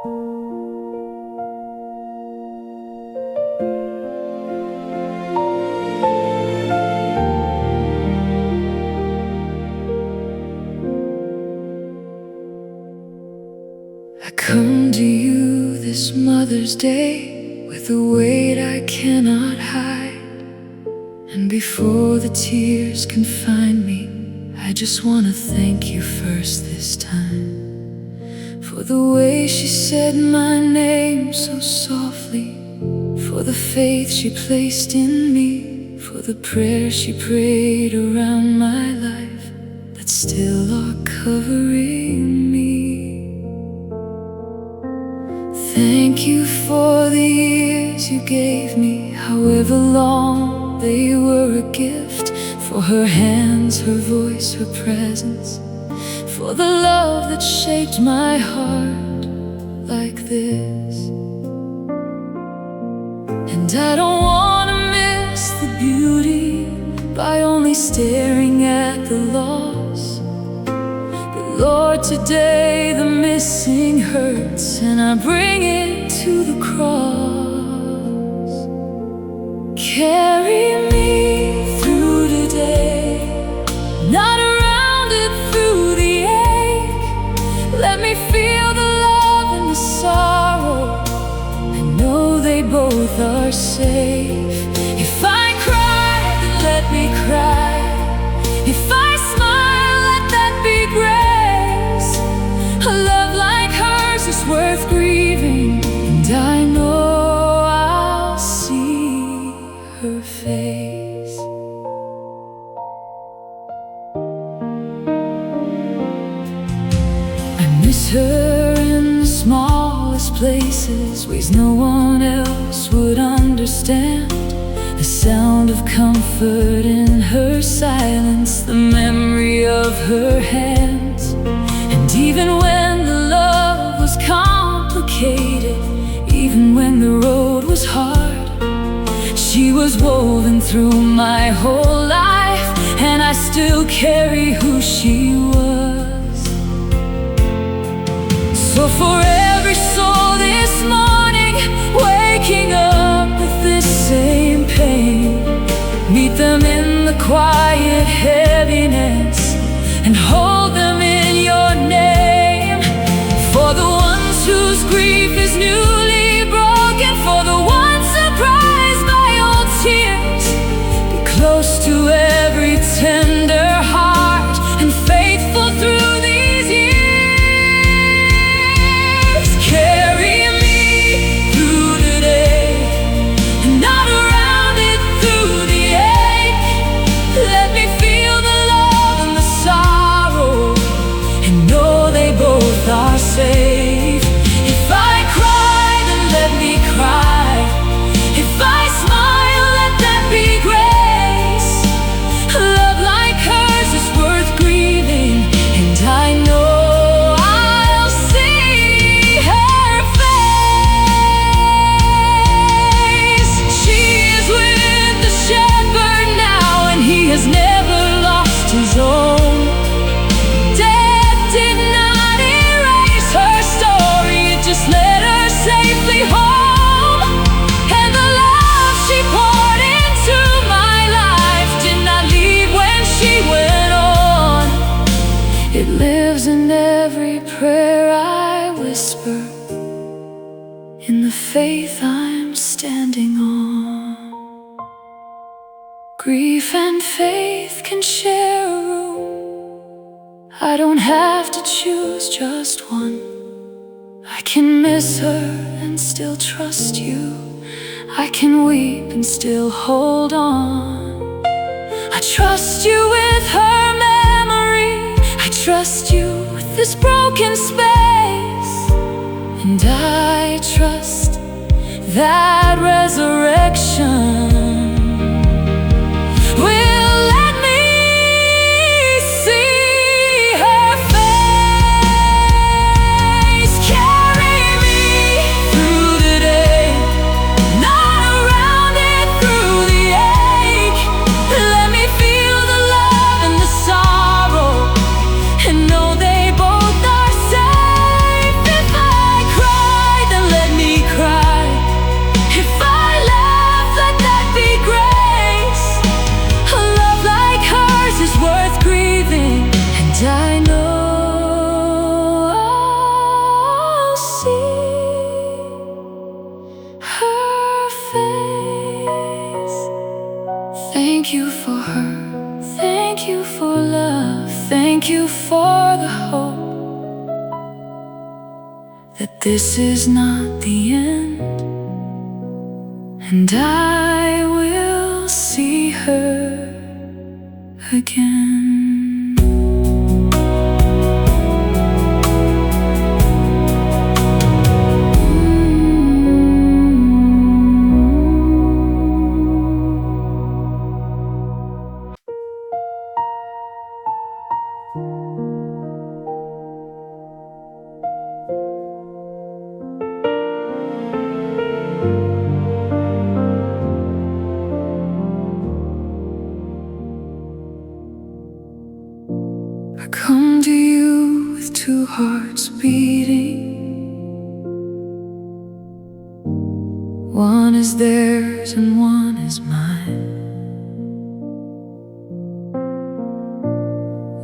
I come to you this Mother's Day with a weight I cannot hide. And before the tears can find me, I just wanna thank you first this time, for the way she said my name so softly, for the faith she placed in me, for the prayers she prayed around my life that still are covering me. Thank you for the years you gave me, however long they were a gift, for her hands, her voice, her presence, for the love that shaped my heart like this. And I don't wanna miss the beauty by only staring at the loss. But Lord, today the missing hurts, and I bring it to the cross. Carry me through today, not around it through the ache. Let me feel the love and the sorrow, I know they both are safe. If I cry, then let me cry. If I smile, let that be grace. A love like hers is worth grieving, and I know I'll see her face. I miss her in the smallest places, ways no one else would understand. The sound of comfort in her silence, the memory of her hands. And even when the love was complicated, even when the road was hard, she was woven through my whole life, and I still carry who she was. So for every soul this morning waking up with this same pain, meet them in the quiet heaviness and hold them in your name. For the ones whose grief is newly broken, for the ones surprised by old tears, be close to every tender heart and faithful through these years. Carry me through today, not around it through the ache. Let me feel the love and the sorrow, and know they both are safe. If I cry, then let me cry. If I smile, let that be grace. A love like hers is worth grieving, and I know I'll see her face. She is with the shepherd now, and he has never lost his own. Death did not erase her story, it just led her safely home. And the love she poured into my life did not leave when she went on. It lives in every prayer I whisper, in the faith I'm standing on. Grief and faith can share a room, I don't have to choose just one. I can miss her and still trust you, I can weep and still hold on. I trust you with her memory, I trust you with this broken space, and I trust that resurrection will let me see her face. Carry me through the day, not around it through the ache. Let me feel the love and the sorrow, and know they both are safe. If I cry, that this is not the end, and I will see her again. I come to you with two hearts beating. One is theirs and one is mine.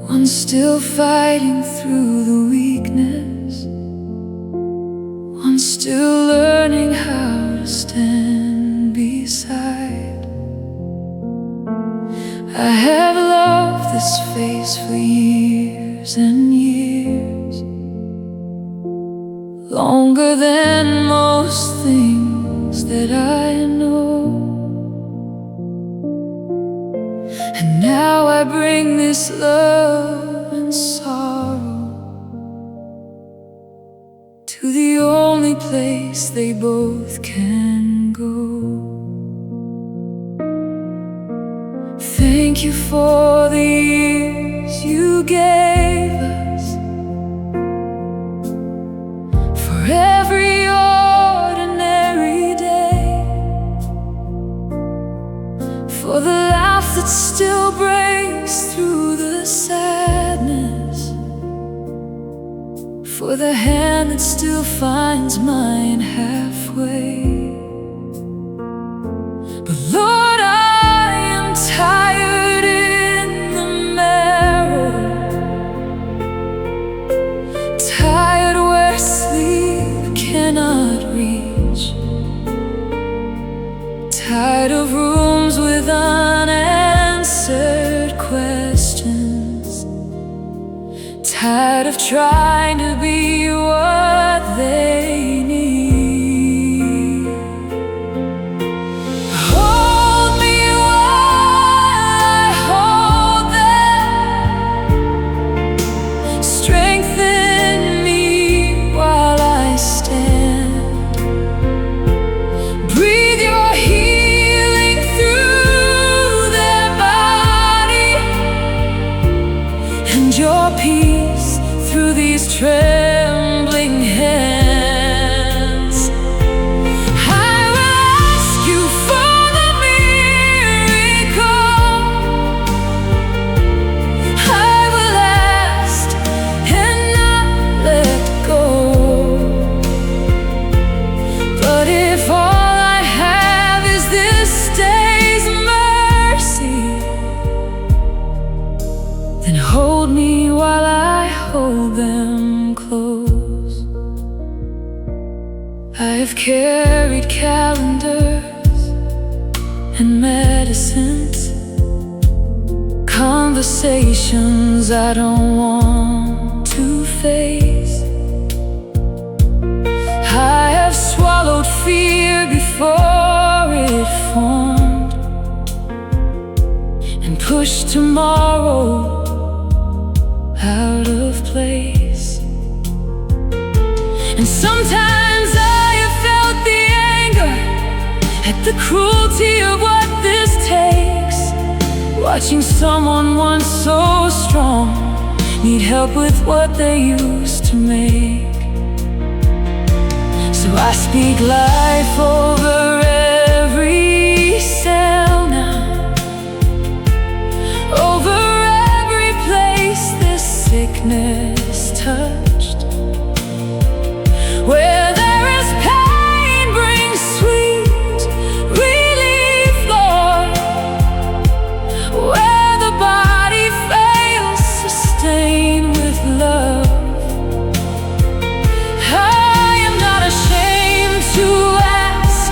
One still fighting through the weakness, one still learning how to stand beside. I have loved this face for years and years, longer than most things that I know. And now I bring this love and sorrow to the only place they both can go. Thank you for the years you gave us, for every ordinary day, for the laugh that still breaks through the sadness, for the hand that still finds mine halfway. But Lord, I am tired in the mirror, tired where sleep cannot reach, tired of rooms with unanswered questions, tired of trying to be what they need. Hold me while I hold them, strengthen me while I stand. Breathe your healing through their body, and your peace through these trembling hands. I will ask you for the miracle. I will ask and not let go. But if all I have is this day's mercy, then hold me while I hold them close. I have carried calendars and medicines, conversations I don't want to face. I have swallowed fear before it formed, and pushed tomorrow out of place. And sometimes I have felt the anger at the cruelty of what this takes, watching someone once so strong need help with what they used to make. So I speak life over every cell now, over every place this sickness touched. Where there is pain, bring sweet relief, Lord. Where the body fails, sustain with love. I am not ashamed to ask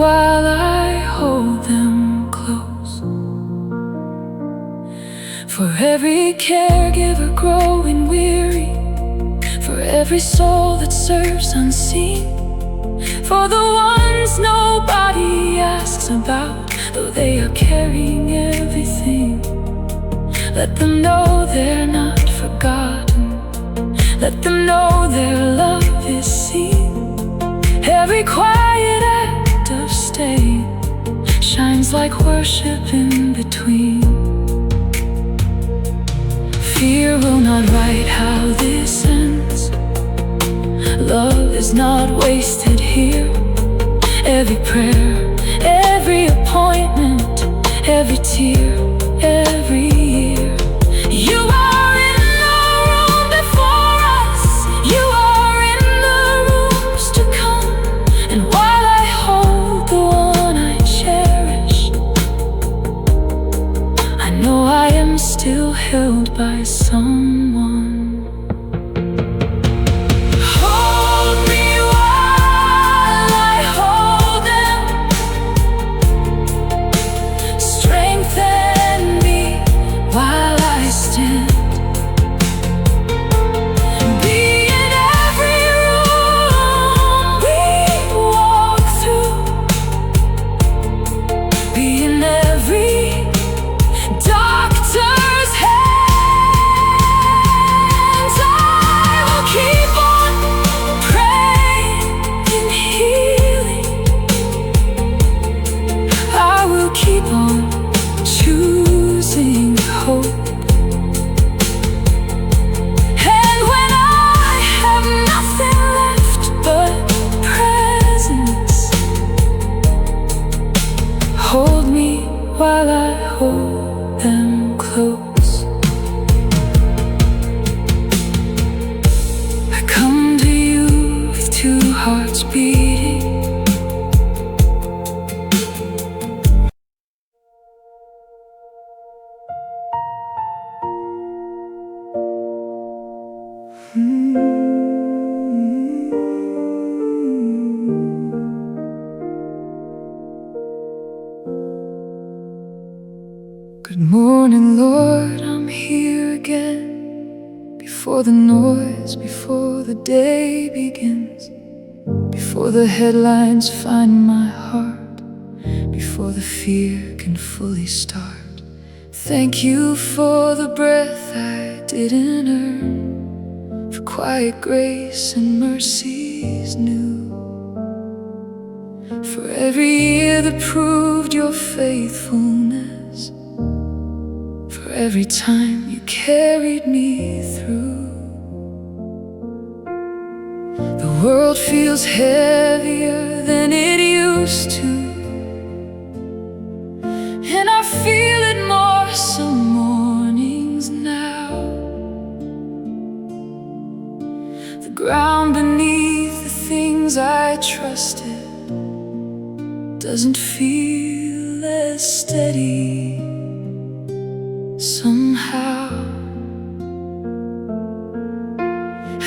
while I hold them close. For every caregiver growing weary, for every soul that serves unseen, for the ones nobody asks about, though they are carrying everything. Let them know they're not forgotten. Let them know their love is seen. Every quiet act of staying shines like worship in between. Fear will not write how this ends. Love is not wasted here. Every prayer, every appointment, every tear, every year. You are in the room before us. You are in the rooms to come. And while I hold the one I cherish, I know I am still held by someone. Hold me while I hold them close. I come to you with two hearts beating. Good morning, Lord, I'm here again. Before the noise, before the day begins, before the headlines find my heart, before the fear can fully start. Thank you for the breath I didn't earn, for quiet grace and mercies new, for every year that proved your faithfulness, for every time you carried me through. The world feels heavier than it used to, and I feel it more some mornings now. The ground beneath the things I trusted doesn't feel as steady somehow.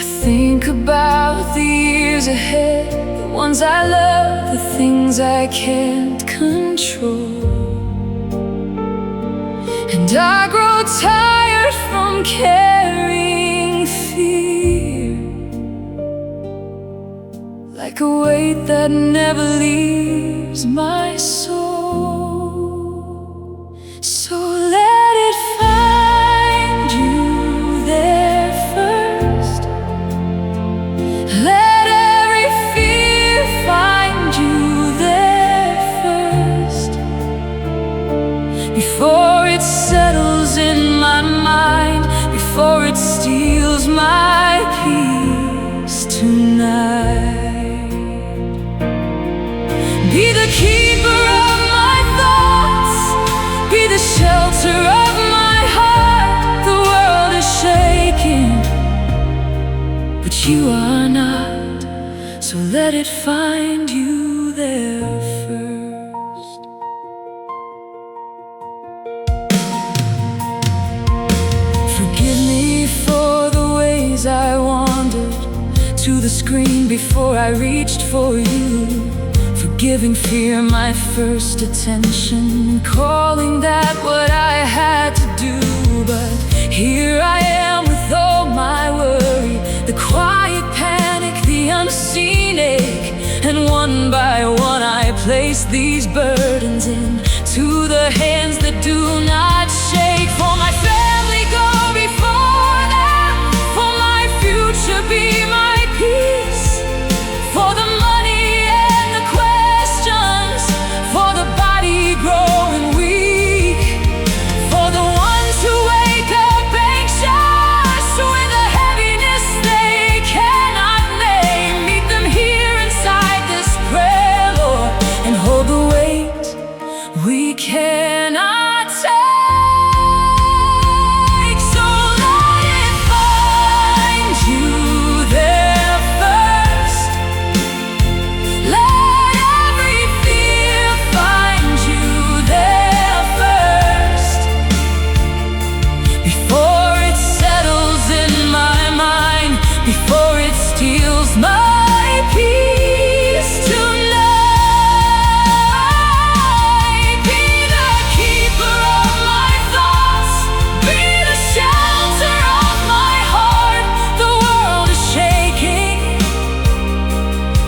I think about the years ahead, the ones I love, the things I can't control, and I grow tired from carrying fear, like a weight that never leaves my soul. So let it find you there first. Let every fear find you there first, before it settles in my mind, before it steals my peace tonight. Be the keeper of my thoughts, be the shelter of my heart. The world is shaking, but you are not, so let it find you there first. Forgive me for the ways I wandered to the screen before I reached for you. giving fear my first attention, calling that what I had to do. But here I am with all my worry, the quiet panic, the unseen ache. And one by one I place these burdens into the hands that do not shake. For my family go before them, for my future be my peace, for the money and the questions, for the body growing weak, for the ones who wake up anxious with a heaviness they cannot name. Meet them here inside this prayer, Lord, and hold the weight we cannot take. So let it find you there first. Let every fear find you there first, before it settles in my mind, before it steals my peace tonight. Be the keeper of my thoughts, be the shelter of my heart. The world is shaking,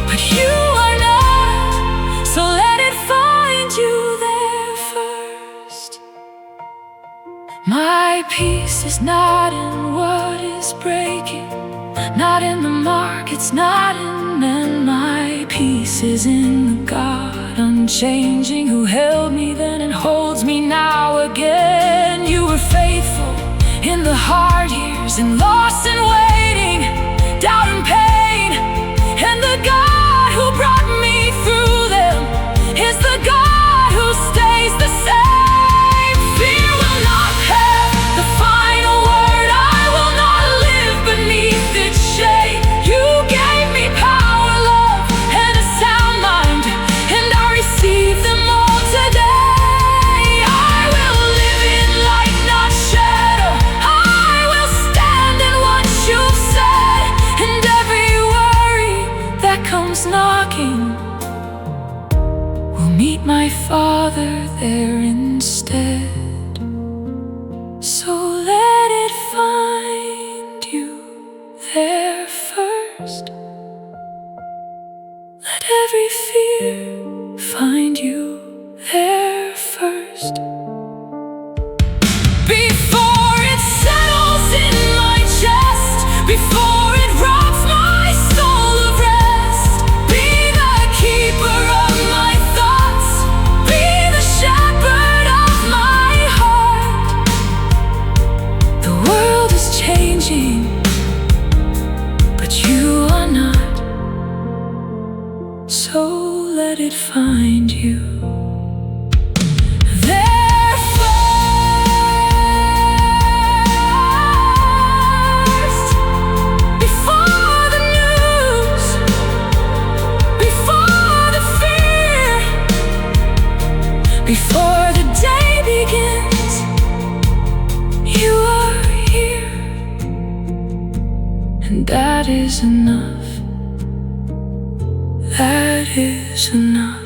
but you are not, so let it find you there first. My peace is not in what is breaking, not in the markets, not in men. My peace is in the God unchanging, who held me then and holds me now again. You were faithful in the hard years, and lost and waiting, doubt and pain. And the God who brought me through them is the God who stays the same. Fear will not have the final word. I will not live beneath its shade. You gave me power, love, and a sound mind, and I receive them all today. I will live in light, not shadow. I will stand in what you've said, and every worry that comes knocking will meet my Father there instead. So let it find you there first. Let every fear find you there first, before it settles in my chest, before it robs my soul of rest. Be the keeper of my thoughts, be the shepherd of my heart. The world is changing, but you are not, so let it find you there first. Before the news, before the fear, before the day begins, you are here, and that is enough. That is enough.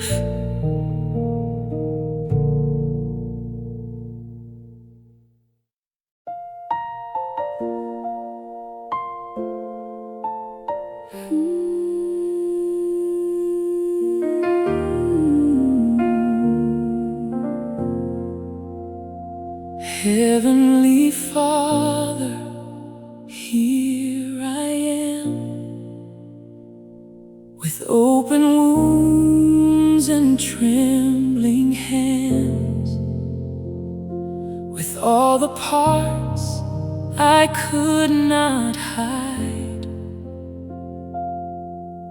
Heavenly Father, here I am, with open wounds and trembling hands, with all the parts I could not hide,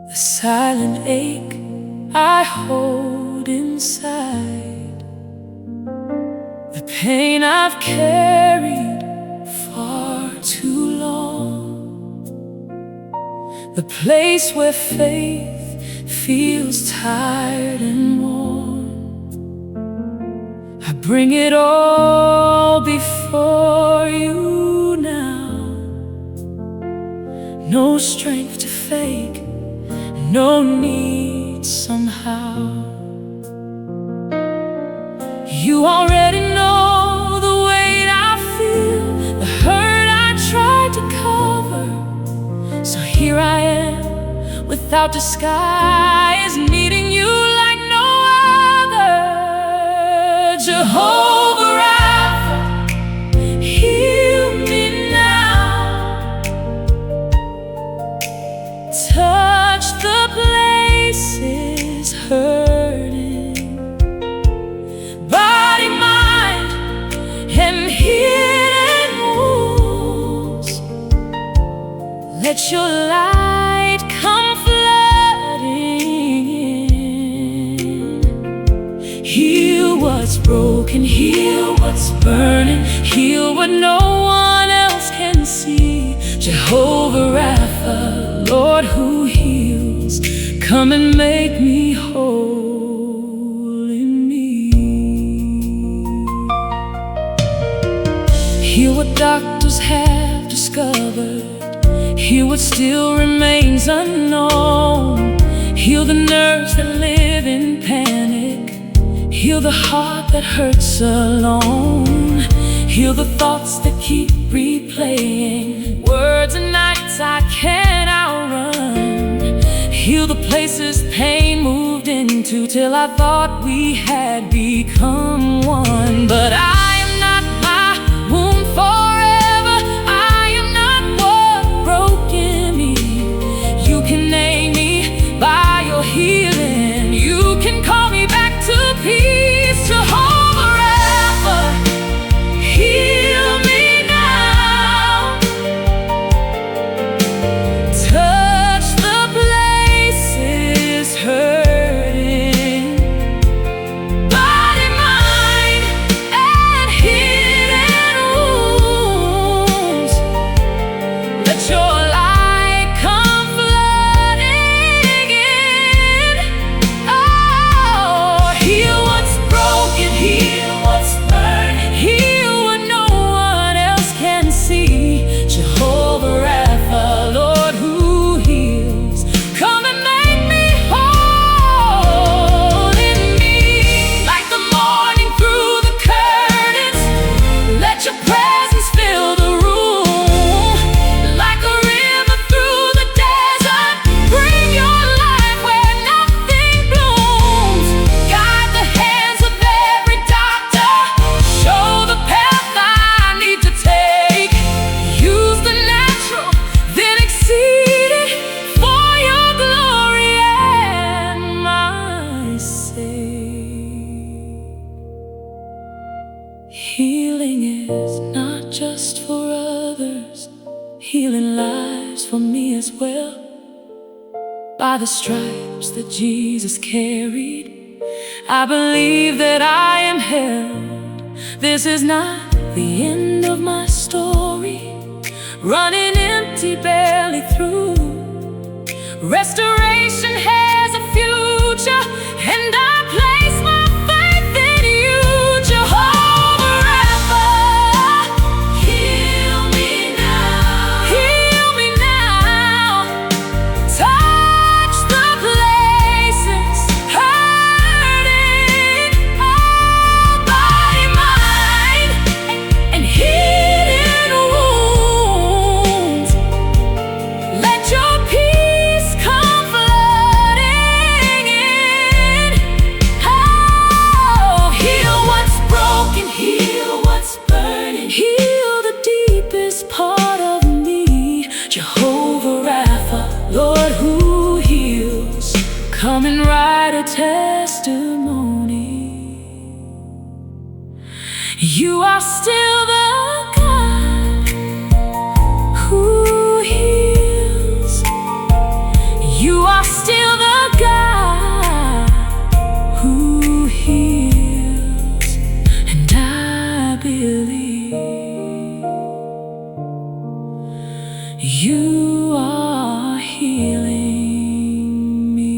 the silent ache I hold inside, the pain I've carried far too long, the place where faith feels tired and worn. I bring it all before you now. No strength to fake, no need somehow. You already know the weight I feel, the hurt I tried to cover. So here I am, without disguise, needing you like no other. Jehovah Rapha, heal me now. Touch the places hurting, body, mind, and hidden wounds. Let your light come flooding in. Heal what's broken, heal what's burning, heal what no one else can see. Jehovah Rapha, Lord who heals, come and make me whole in me. Heal what doctors have discovered, heal what still remains unknown. Heal the nerves that live in panic, heal the heart that hurts alone. Heal the thoughts that keep replaying, words and nights I can't outrun. Heal the places pain moved into, till I thought we had become one. But I am not my wound forever, I am not what broke in me. You can name me by your healing, you can call me back to peace. Jehovah Rapha, heal me now. Touch the places hurting, body, mind, and hidden wounds. Let your light come flooding in. Oh, heal what's broken, heal what's burning, heal what no one else can see. Jehovah Rapha, Lord who heals, come and make me whole in me. Like the morning through the curtains, let your presence fill the room. Like a river through the desert, bring your life where nothing blooms. Guide the hands of every doctor, show the path I need to take. Use the natural, then exceed it, for your glory and my sake. Healing is not just for others, healing lives for me as well. By the stripes that Jesus carried, I believe that I am held. This is not the end of my story, running empty, barely through. Restoration has a future, and I place my faith in you. Jehovah Rapha, heal me now. Heal me now. Touch the places hurting, oh, body, mind, and hidden wounds. Let your peace come flooding in. Oh, heal what's broken, heal what's burning, heal the deepest part of me. Jehovah Rapha, Lord who heals, come and write a testimony. You are still the God who heals. You are still the God who heals, and I believe you are healing me.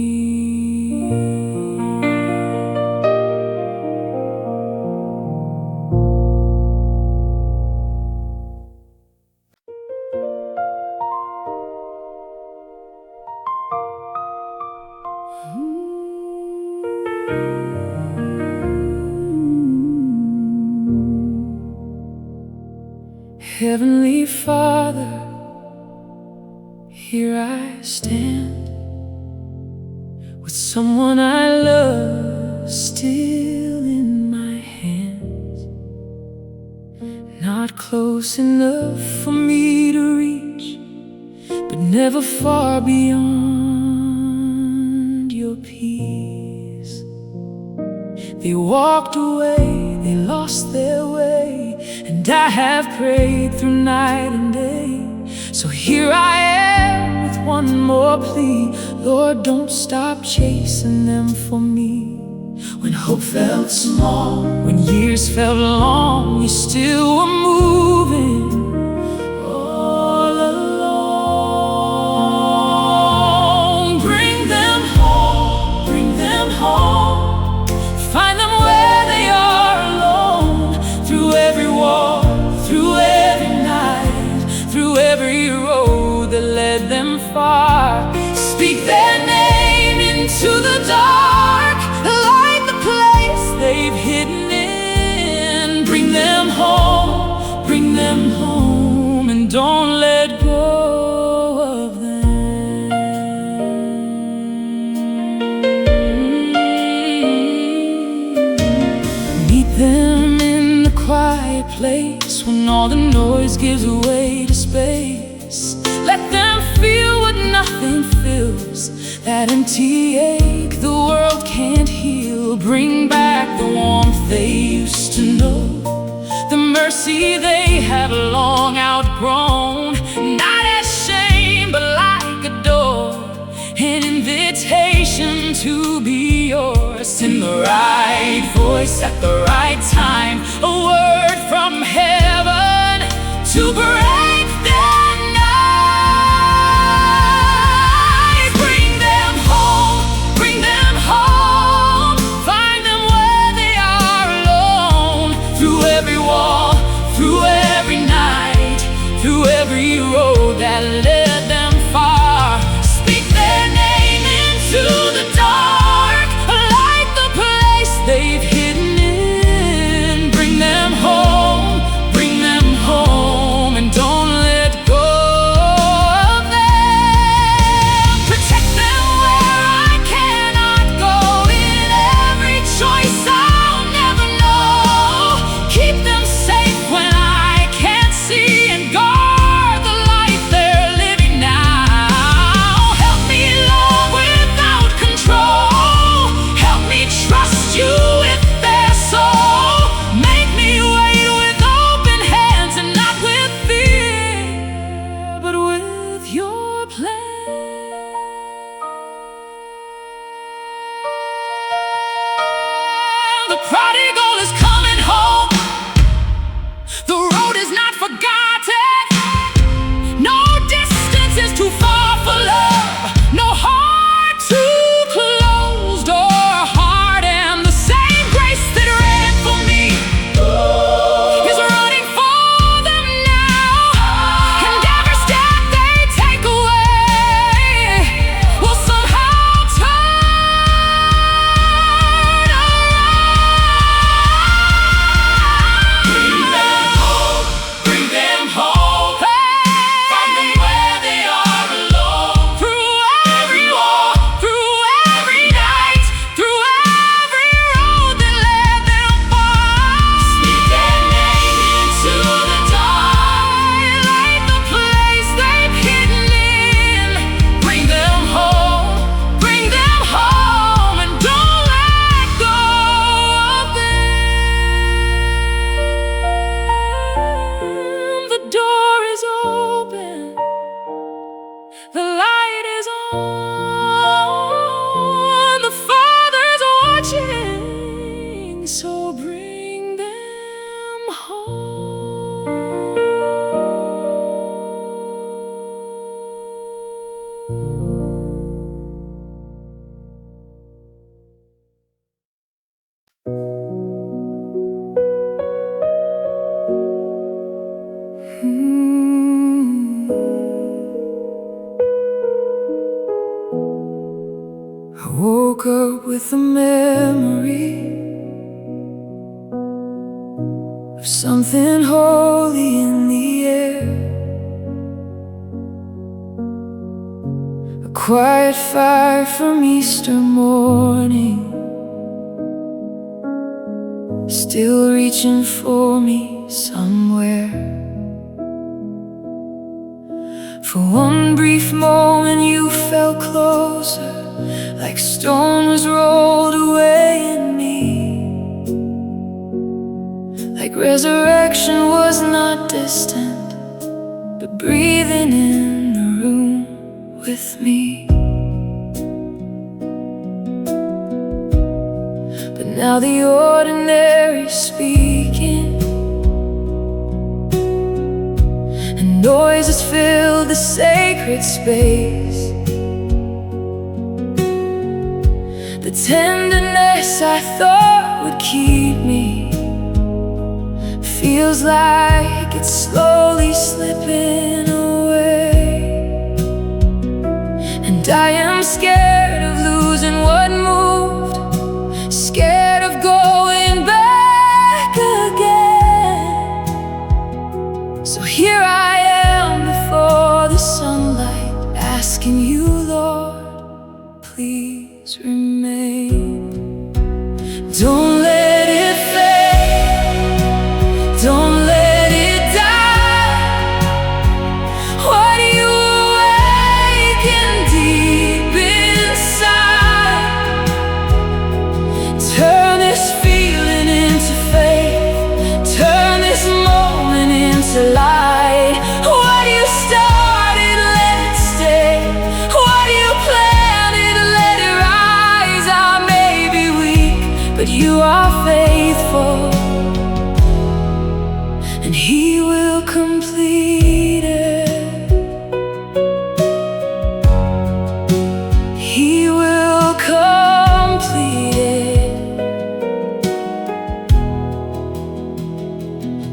Heavenly Father, here I stand with someone I love still in my hands. Not close enough for me to reach, but never far beyond your peace. They walked away, they lost their way, and I have prayed through night and day. So here I am with one more plea: Lord, don't stop chasing them for me. When hope felt small, when years felt long, you still were moving all along. Bring them home, bring them home. Find them where they are alone. Through every wall, through every night, through every road that led them far. Speak their name into the dark, light the place they've hidden in. Bring them home, and don't let go of them. Meet them in the quiet place when all the noise gives way to space. Let them feel what nothing feels, that empty ache the world can't heal. Bring back the warmth they used to know, the mercy they have long outgrown. Not as shame, but like a door, an invitation to be yours. In the right voice at the right time, a word from heaven to break their night. Bring them home, bring them home. Find them where they are alone. Through every wall, through every night, through every road that led them far. Speak their name into the dark, light the place they've hidden in. Bring them home, and don't let go of them. Protect them where I cannot go, in every choice I'll never know. Keep them safe when I can't see, and guard the life they're living now. Help me love without control, help me trust you with their soul. Make me wait with open hands, and not with fear, but with your plan. The prodigal is coming home. The road is not forgotten. No distance is too far for love. No heart too closed or hard. And the same grace that ran for me is running for them now. And every step they take away will somehow turn around. Bring them home, bring them home. Find them where they are alone. Through every wall, through every night, through every road that led them far. Speak their name into the dark, light the place they've hidden in. Bring them home, and don't let go of them. The door is open, the light is on, the Father's watching, so bring them home. I woke up with a memory of something holy in the air. quiet fire from Easter morning, still reaching for me somewhere. For one brief moment you felt closer, like stone was rolled away in me, like resurrection was not distant, but breathing in the room with me. But now the ordinary's speaking, and noises fill the sacred space. The tenderness I thought would keep me feels like it's slowly slipping away. And I am scared of losing what moved, scared of going back again. So here I am before the sunlight, asking you, Lord, please remain. Don't let it fade, don't let it die. What you awaken deep inside, turn this feeling into faith, turn this moment into light. What you started, let it stay. What you planted, let it rise. I may be weak, but you are faithful, and He will complete it. He will complete it.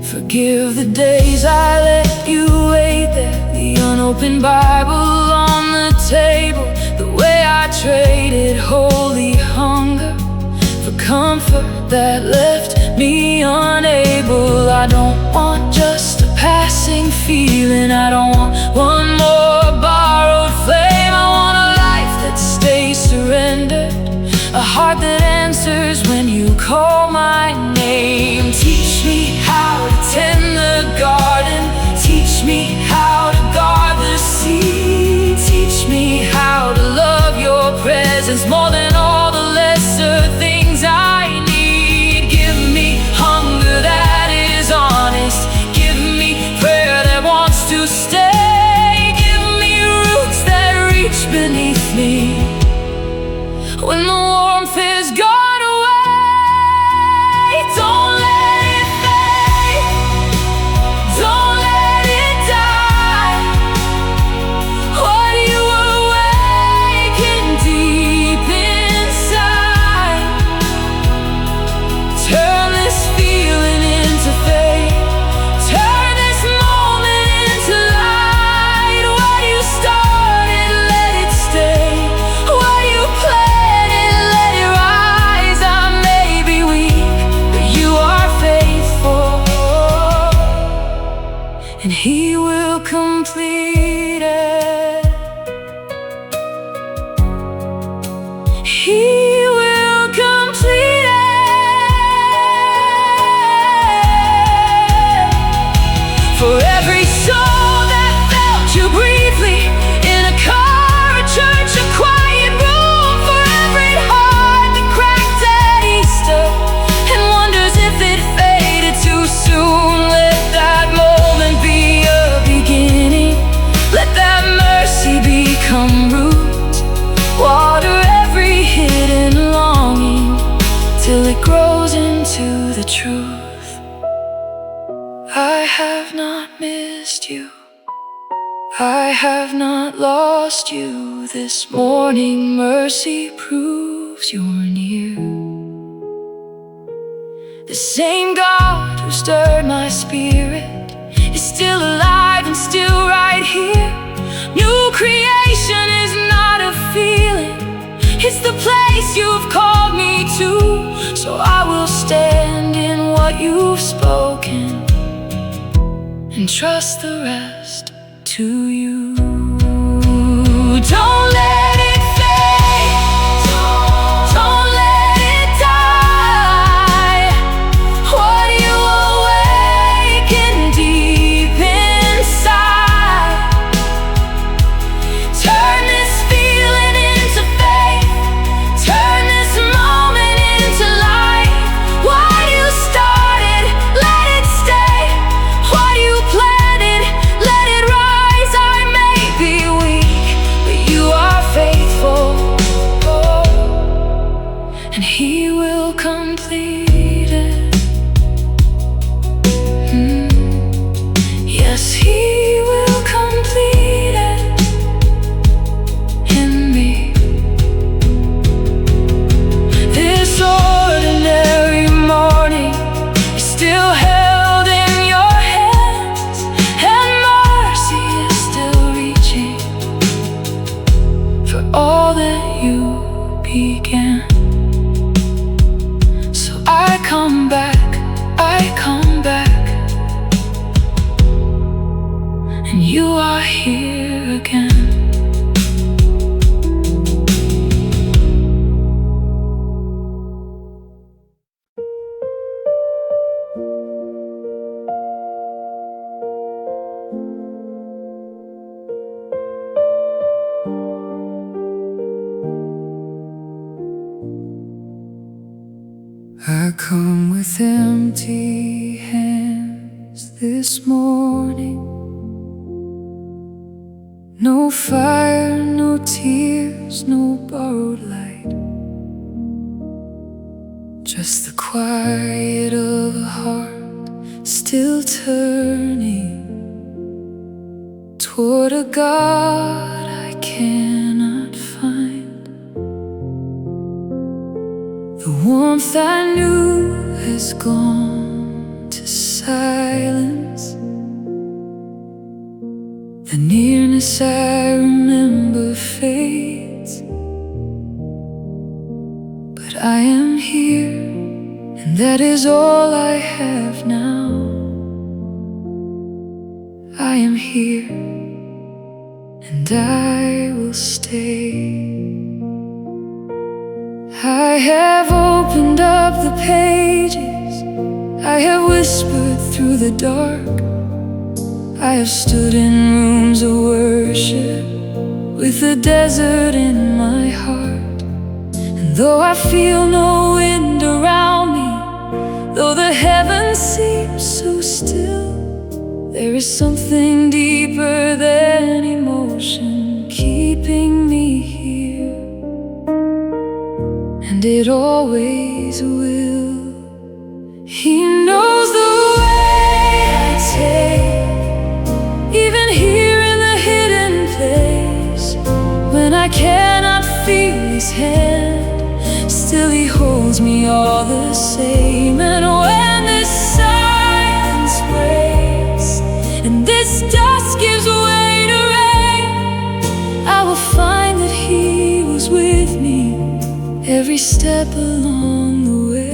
Forgive the days I let you wait there, the unopened Bible on the table, the way I traded holy hunger for comfort that left me unable. I don't want just a passing feeling, I don't want one more borrowed flame. I want a life that stays surrendered, a heart that answers when you call my name. Teach me how to tend the garden, teach me how to guard the seed, teach me how to love your presence more than all the lesser things I need. Give me hunger that is honest, give me prayer that wants to stay, give me roots that reach beneath me when the warmth is gone away. Don't let it fade, don't let it die. What you awaken deep inside, turn this feeling into faith, turn this moment into light. What you started, let it stay. What you planted, let it rise. I may be weak, but you are faithful, and He will complete it. He will complete it. For every soul that felt you briefly in a car, a church, a quiet room, for every heart that cracked at Easter and wonders if it faded too soon, let that moment be a beginning. Let that mercy become root, water every hidden longing till it grows into the truth. I have not missed you, I have not lost you. This morning mercy proves you're near. The same God who stirred my spirit is still alive and still right here. New creation is not a feeling, it's the place you've called me to. So I will stand in what you've spoken and trust the rest to you. Don't let began. So I come back, and you are here again. I come with empty hands this morning. No fire, no tears, no borrowed light. Just the quiet of a heart still turning toward a God I cannot find. The warmth I knew has gone to silence. The nearness I remember fades. But I am here, and that is all I have now. I am here, and I will stay. I have opened up the pages, I have whispered through the dark. I have stood in rooms of worship with the desert in my heart. And though I feel no wind around me, though the heavens seem so still, there is something deeper than emotion keeping me here. And it always will. He knows the way I take, even here in the hidden place. When I cannot feel His hand, still He holds me all the same. And when this silence breaks, and this dust gives way to rain, I will find that He was with me every step along the way.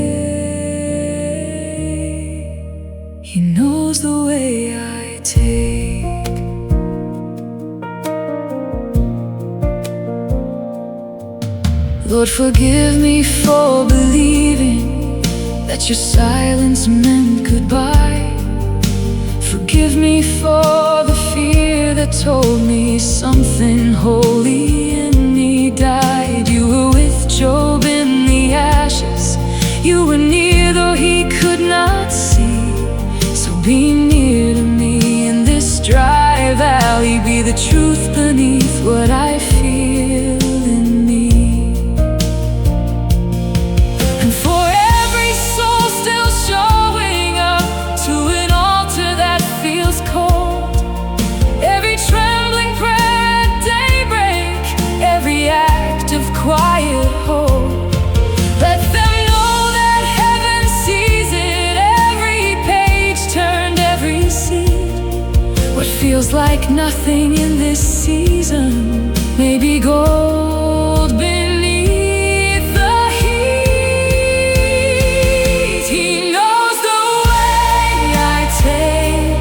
He knows the way I take. Lord, forgive me for believing that Your silence meant goodbye. Forgive me for the fear that told me something holy in me died. You were with Job in the ashes. You were near though he could not see. So be near to me in this dry valley. Be the truth beneath what I feel in me. And for every soul still showing up to an altar that feels cold, every trembling prayer at daybreak, every act of quiet hope, let them know that heaven sees it. Every page turned, every seed. What feels like nothing in this season may be gold beneath the heat. He knows the way I take,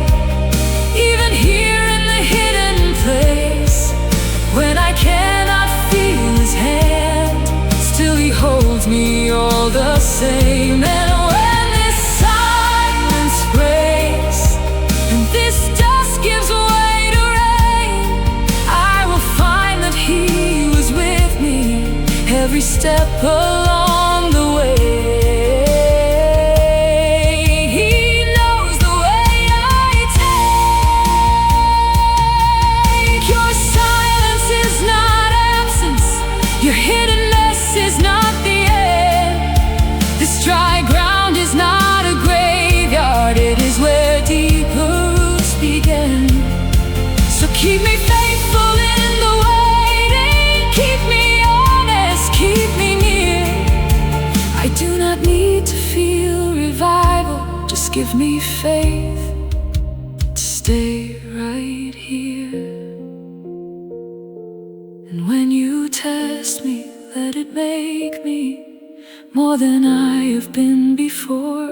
even here in the hidden place. When I cannot feel His hand, still He holds me all the same. And when this silence breaks, and this dust gives way to rain, I will find that He was with me every step along the way. He knows the way I take. Your silence is not absence, your hiddenness is not the end. This dry ground is not a graveyard, it is where deeper roots begin. So keep me faithful in the waiting, keep me honest, keep me near. I do not need to feel revival, just give me faith to stay right here. And when you test me, let it make me more than I have been before.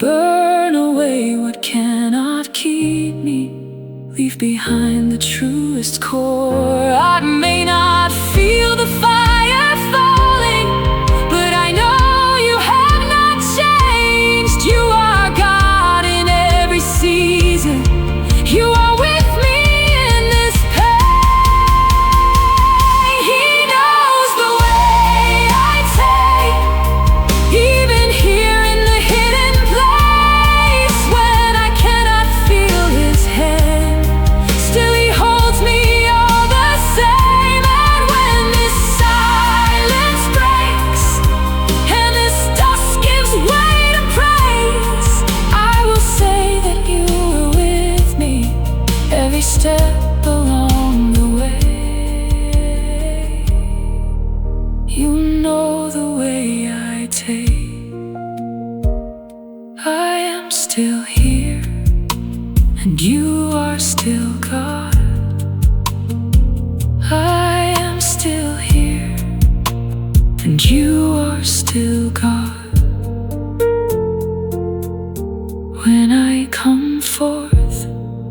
Burn away what cannot keep me, leave behind the truest core. I may not feel the fire falling, but I know you have not changed. You are God in every season. You are with me in this pain. He knows the way I take, even here in the hidden place. When I cannot feel His hand, still He holds me all the same. And when this silence breaks and this dusk gives way to praise, I will say that You were with me every step along the way. You know the way I take. I am still here, and You are still God. I am still here, and You are still God. When I come forth,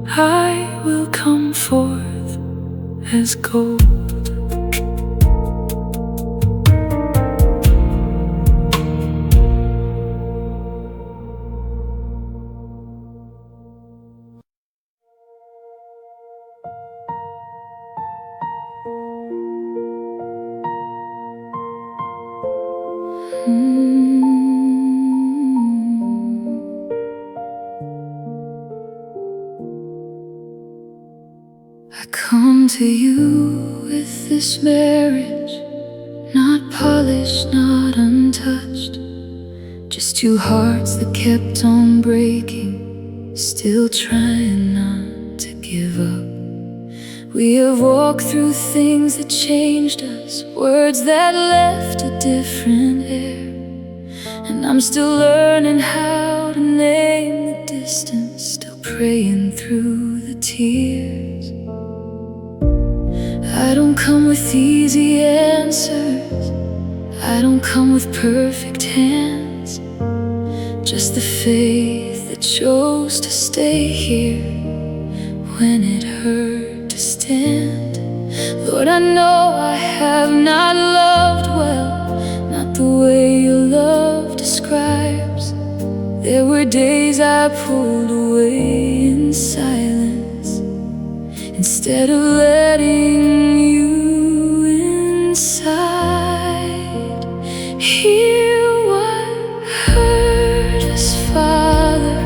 I will come forth as gold. I come to You with this marriage, not polished, not untouched, just two hearts that kept on breaking, still trying not to give up. We have walked through things that changed us, words that left a different air, and I'm still learning how to name the distance, still praying through the tears. I don't come with easy answers, I don't come with perfect hands, just the faith that chose to stay here when it hurt to stand. Lord, I know I have not loved well, not the way Your love describes. There were days I pulled away in silence, instead of letting You inside. Hear what hurt us, Father,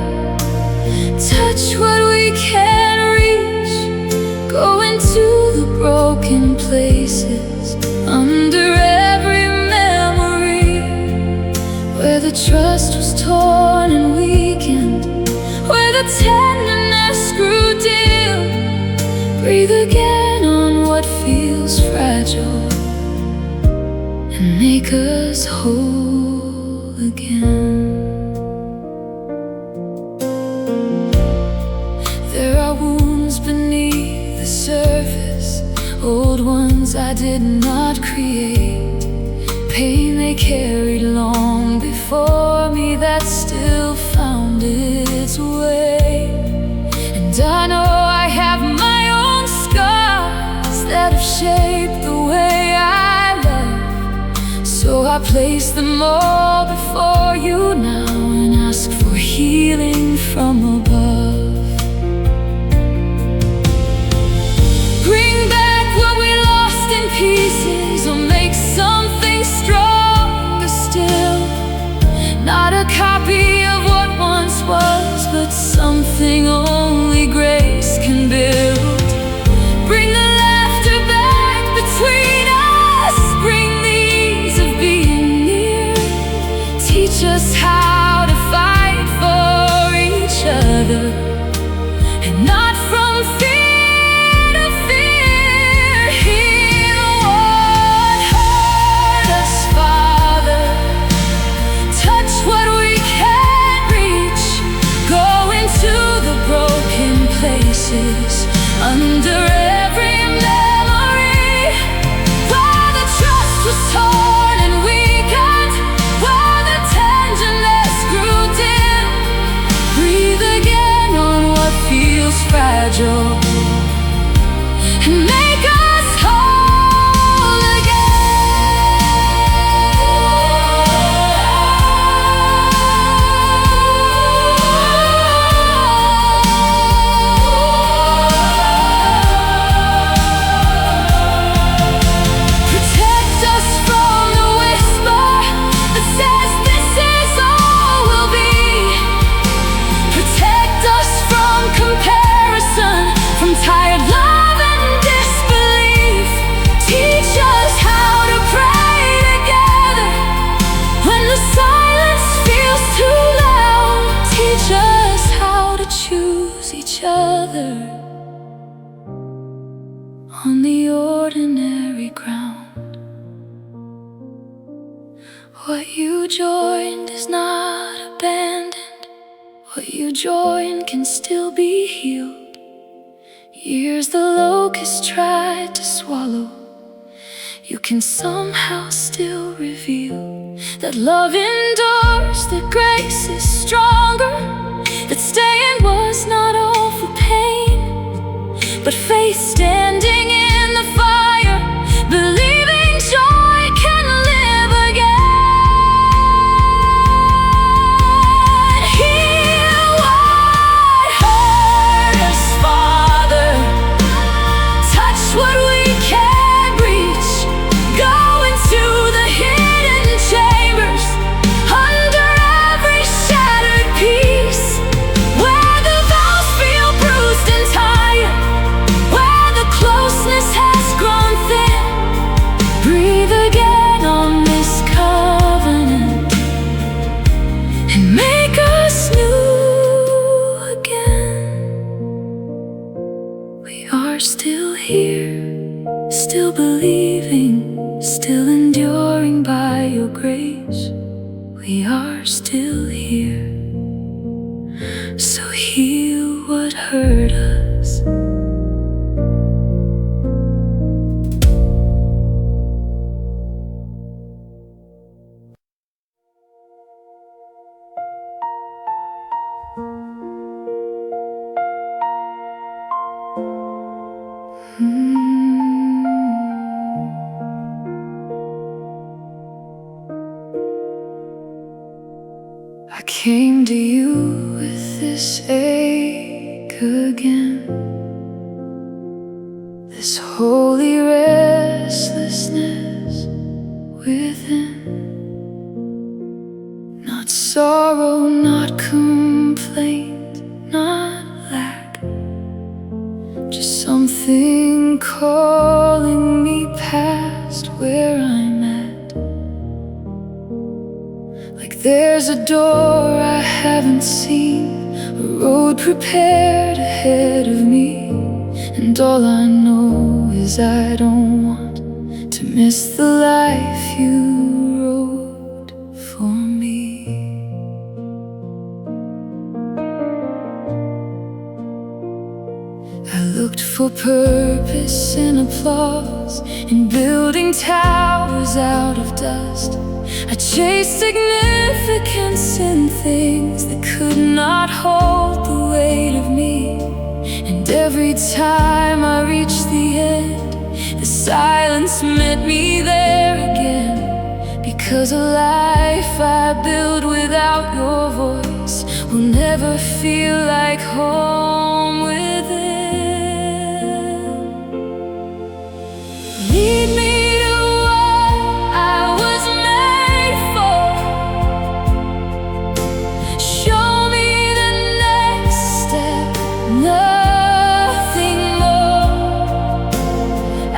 touch what we can't reach, go into the broken places, under every memory, where the trust was torn and weakened, where the tenderness grew dim. Breathe again on what feels fragile, and make us whole again. There are wounds beneath the surface, old ones I did not create, pain they carried long before me that still found its way. And I know I have my own scars that have shaped the way I love, so I place them all before You now and ask for healing from above. Bring back what we lost in pieces, or make something stronger still. Not a copy of what once was, but something only grace can build. Bring the laughter back between us, bring the ease of being near. Teach us how to fight for each other, on the ordinary ground. What you joined is not abandoned. What you joined can still be healed. Years the locust tried to swallow, you can somehow still reveal that love endures, that grace is stronger, that staying was not all for pain, but faith standing in the fire, believing joy can live again. Heal what hurt us, Father. Touch what we can't reach. Go into the hidden chambers, under every shattered piece, where the vows feel bruised and tired, where the closeness has grown thin. Breathe again on this covenant and make us new again. We are still here, still believing, still enduring by your grace. We are still here, so heal what hurt us. I came to you with this ache again, this holy restlessness within. Not sorrow, not complaint, not lack, just something calling me past where I'm at. Like there's a door I haven't seen, a road prepared ahead of me, and all I know is I don't want to miss the life you wrote for me. I looked for purpose and applause in building towers out of dust. I chased significance in things that could not hold the weight of me. And every time I reached the end, the silence met me there again. Because a life I build without your voice will never feel like home within. Lead me to what I was made for. Show me the next step, nothing more. I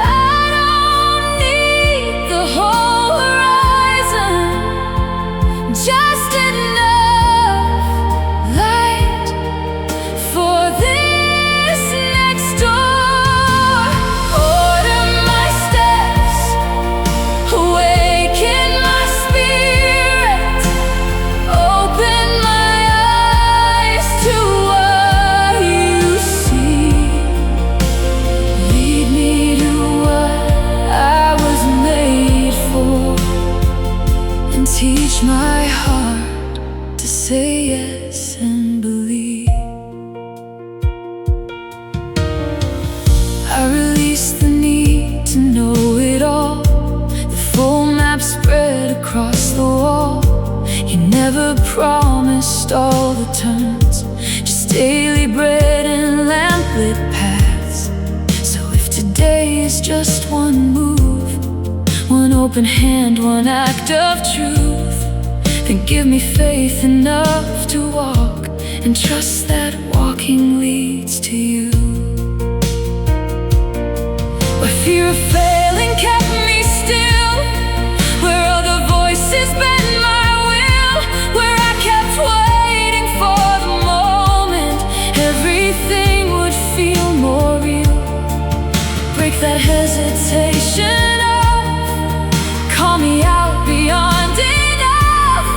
don't need the whole horizon, just enough light for this next door. Order my steps, awaken my spirit, open my eyes to what you see. Lead me to what I was made for, and teach my heart to say yes and believe. I release the need to know it all, the full map spread across the wall. You never promised all the turns, just daily bread and lamplit paths. So if today is just one move, one open hand, one act of truth, then give me faith enough to walk and trust that walking leads to you. Where fear of failing kept me still, where other voices bent my will, where I kept waiting for the moment everything would feel more real. Break that hesitation of, call me out beyond enough,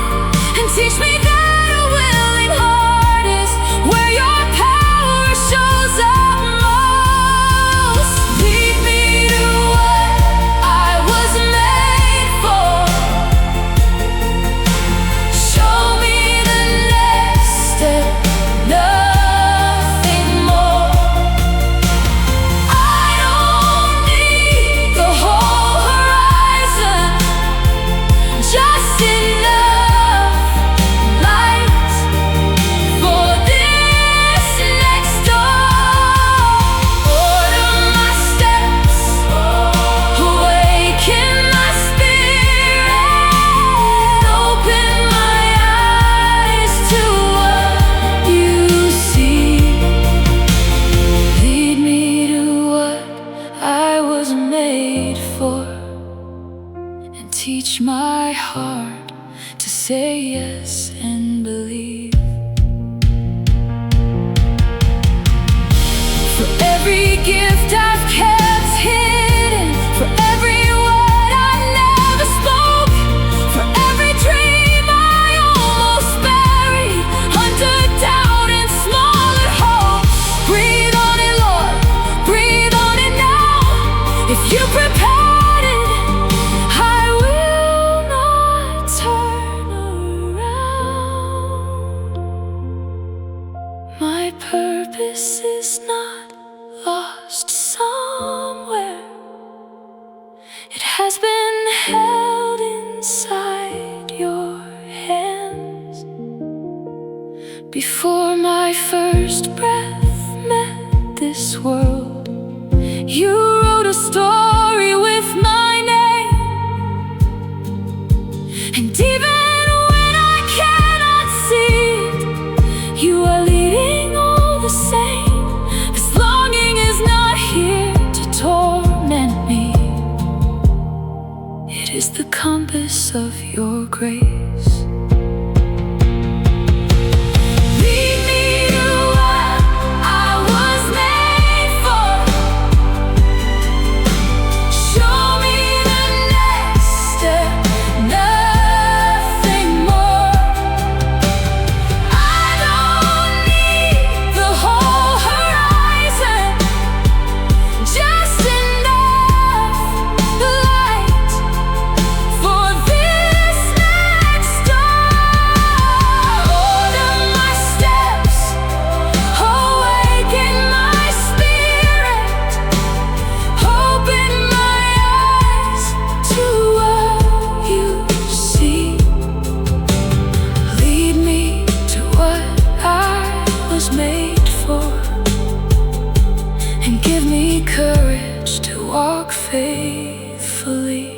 and teach me that a willing heart is where your power shows up most. Lead me to what I was made for. Show me the next step, nothing more. I don't need the whole horizon, just enough light for this next door. Order my steps, awaken my spirit, open my eyes to what you see. Lead me to what I was made for, and teach my heart to say yes and believe. For every gift I've kept hidden, for every word I never spoke, for every dream I almost buried under doubt and smaller hopes. Breathe on it, Lord, breathe on it now. If you prepared it, I will not turn around. My purpose is not lost somewhere. It has been held inside your hands. Before my first breath met this world, you wrote a story with my name. And even when I cannot see it, you are leading all the same. This longing is not here to torment me. It is the compass of your grace. Lead me to what I was made for. Show me the next step, nothing more. I don't need the whole horizon, just enough light for this next door. Order my steps, awaken my spirit, open my eyes to what you see. Lead me to what I was made for, and give me courage to walk faithfully.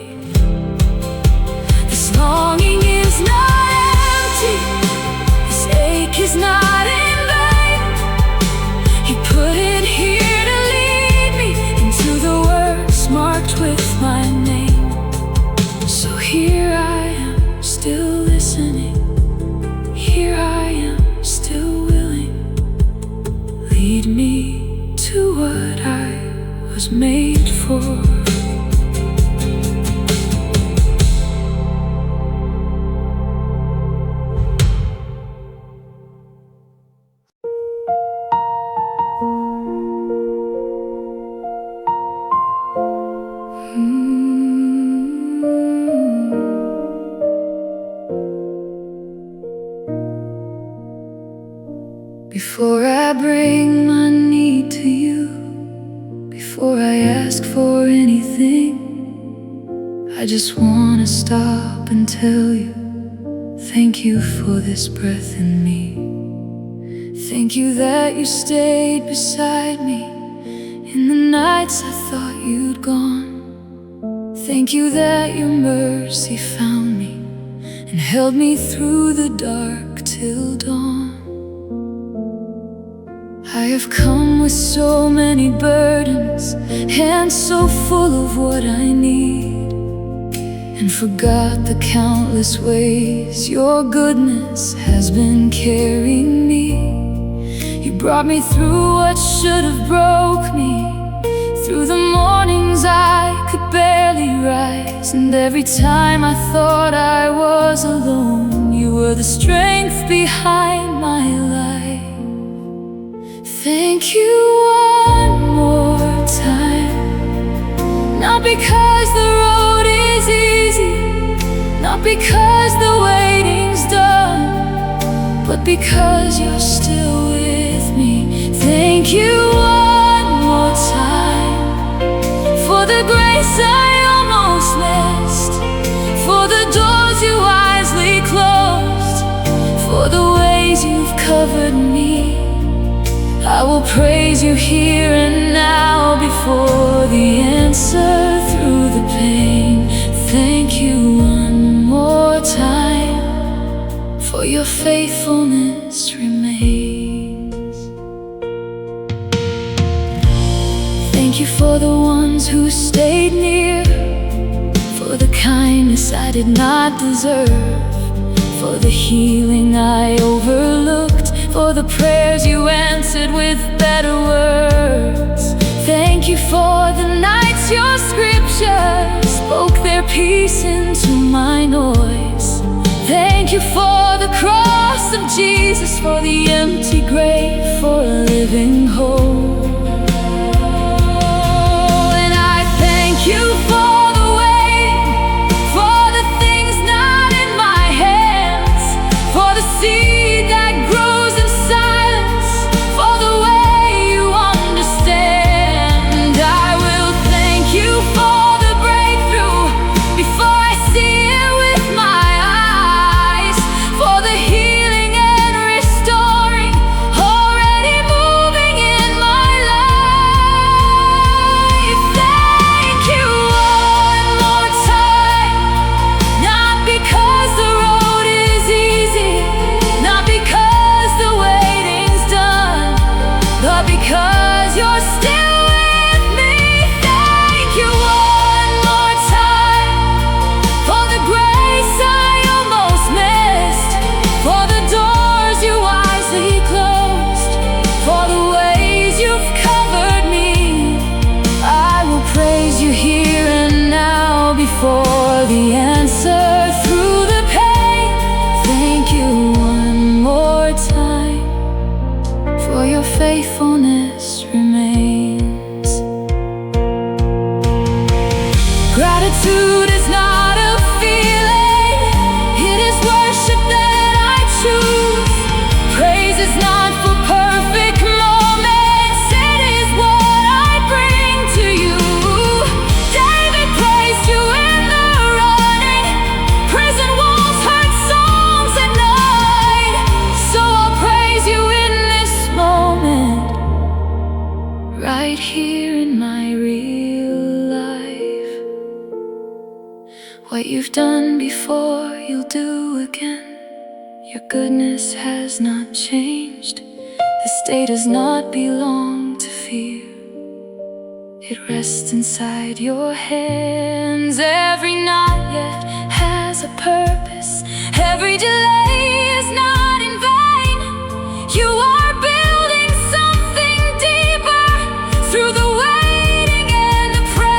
This longing is not empty, this ache is not in vain. You put it here to lead me into the words marked with my name. So here I am, still listening. Here I am, still willing. Lead me to what I was made for. Before I bring my need to you, before I ask for anything, I just wanna stop and tell you, thank you for this breath in me. Thank you that you stayed beside me in the nights I thought you'd gone. Thank you that your mercy found me and held me through the dark till dawn. I have come with so many burdens and so full of what I need, and forgot the countless ways your goodness has been carrying me. You brought me through what should have broke me, Through the mornings I could barely rise, and every time I thought I was alone, you were the strength behind my life. Thank you one more time. Not because the road is easy, not because the waiting's done, but because you're still with me. Thank you one more time for the grace I almost missed, for the doors you wisely closed, for the ways you've covered me. I will praise you here and now before the answer through the pain. Thank you one more time, for your faithfulness remains. Thank you for the ones who stayed near, for the kindness I did not deserve, for the healing I overlooked, for the prayers you answered with better words. Thank you for the nights your scriptures spoke their peace into my noise. Thank you for the cross of Jesus, for the empty grave, for a living hope. And I thank you for the waiting, for the things not in my hands, for the seed that grows in silence, for the way you understand. And I will thank you for the breakthrough before I see it with my eyes, for the healing and restoring already moving in my life. Thank you one more time, not because the road is easy, not because the waiting's done, but because you're still with me. Thank you one more time for the grace I almost missed, for the doors you wisely closed, for the ways you've covered me. I will praise you here and now before the answer through the pain. Thank you one more time, for your faithfulness remains. Gratitude is not a feeling, it is worship that I choose. Praise is not for perfect moments, it is what I bring to you. David praised you in the running, prison walls heard songs at night. So I'll praise you in this moment, right here in my real life. What you've done before, you'll do again. Your goodness has not changed. This day does not belong to fear, it rests inside your hands. Every not yet has a purpose, every delay is not in vain. You are building something deeper through the waiting and the praise.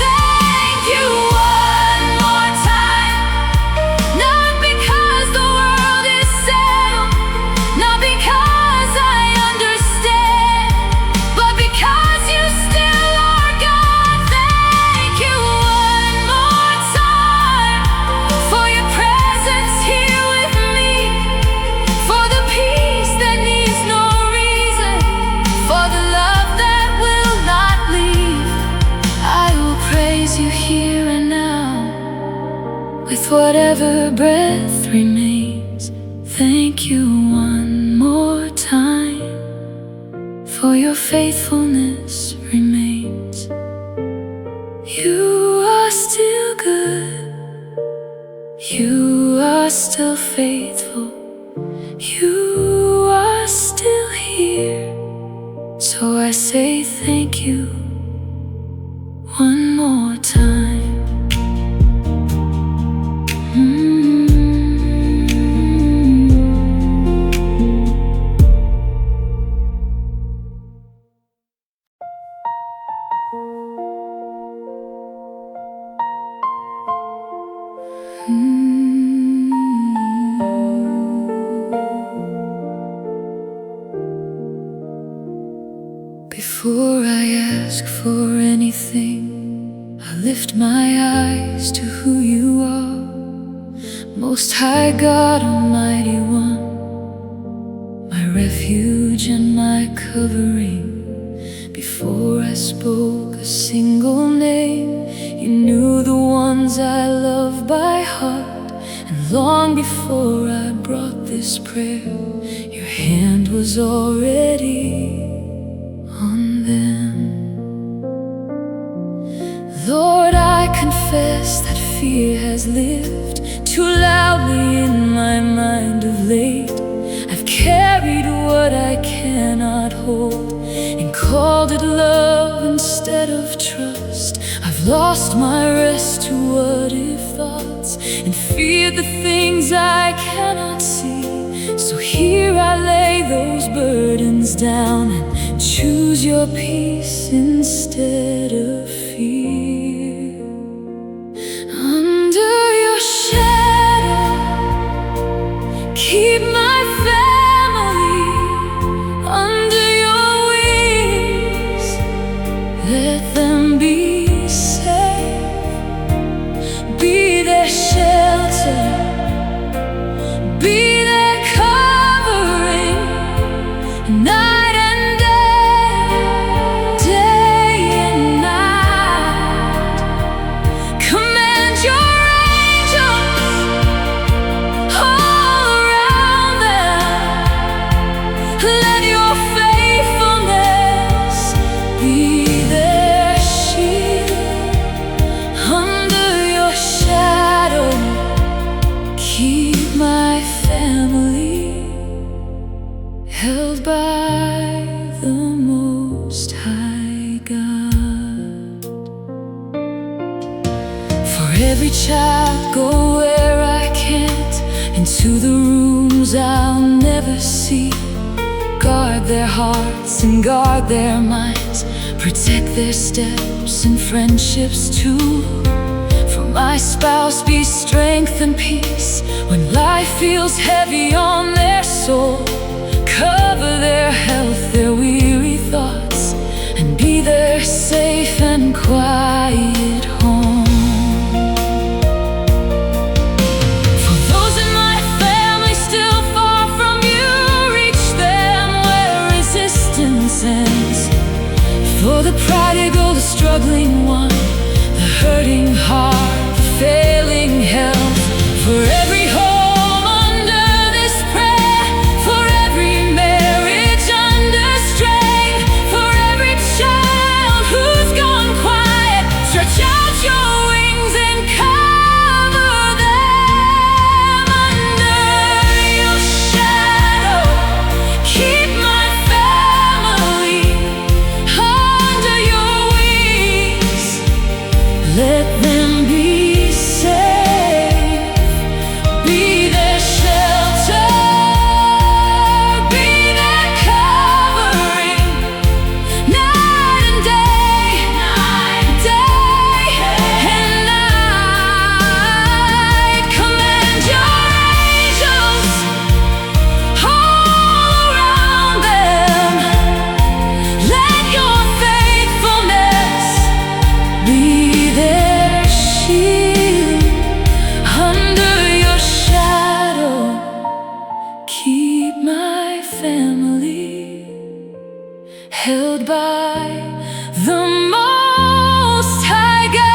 Thank you one more time, not because the world is settled, not because I understand, but because you still are God. Thank you one more time for your presence here with me, for the peace that needs no reason, for the love that will not leave. I will praise you here and now, with whatever breath remains. Thank you one more time, for your faithfulness remains. You are still good, you are still faithful, you are still here. So I say thank you one more time. Before I ask for anything, I lift my eyes to who you are. Most High God, Almighty One, my refuge and my covering. Before I spoke a single name, you knew the ones I love by heart. And long before I brought this prayer, your hand was already on them. Lord, I confess that fear has lived too loudly in my mind of late. I've carried what I cannot hold and called it love instead of trust. I've lost my rest to what-if thoughts and feared the things I cannot see. So here I lay those burdens down and choose your peace instead of fear. Under your shadow, keep my family. Under your wings, let them be safe. Be their shelter, be their covering, night and day, day and night. Command your angels all around them. Let your faithfulness be their shield. Under your shadow, keep my family, held by the Most High God. For every child, go where I can't, into the rooms I'll never see. Guard their hearts and guard their minds, protect their steps and friendships too. For my spouse, be strength and peace when life feels heavy on their soul. Cover their health, their weary thoughts, and be their safe and quiet home. For those in my family still far from you, reach them where resistance ends. For the prodigal, the struggling one, the hurting heart, the failing health. For every home under this prayer, for every marriage under strain, for every child who's gone quiet, stretch out your wings and cover them. Under your shadow, keep my family. Under your wings, let them be safe. Be their shelter, be their covering, night and day, day and night. Command your angels all around them. Let your faithfulness be their shield. Under your shadow, keep my family, held by the Most High God.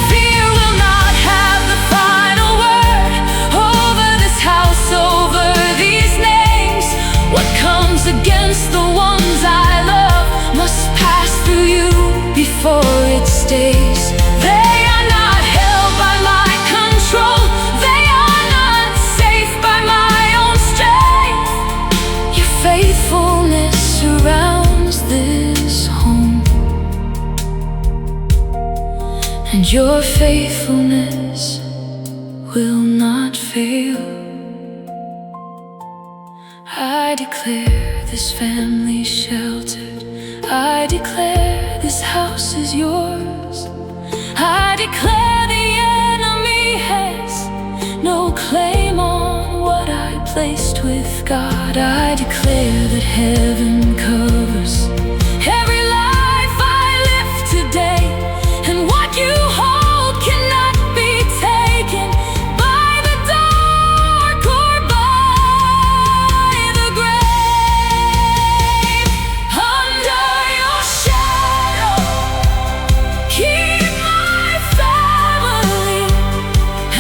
Fear will not have the final word over this house, over these names. What comes against the ones I love must pass through you before it stays. They are not held by my control. They are not safe by my own strength. Your faithfulness surrounds this home, and your faithfulness will not fail. I declare this family sheltered. I declare this house is yours. I declare the enemy has no claim on what I placed with God. I declare that heaven covers every life I live today, and what you hold cannot be taken by the dark or by the grave. Under your shadow, keep my family.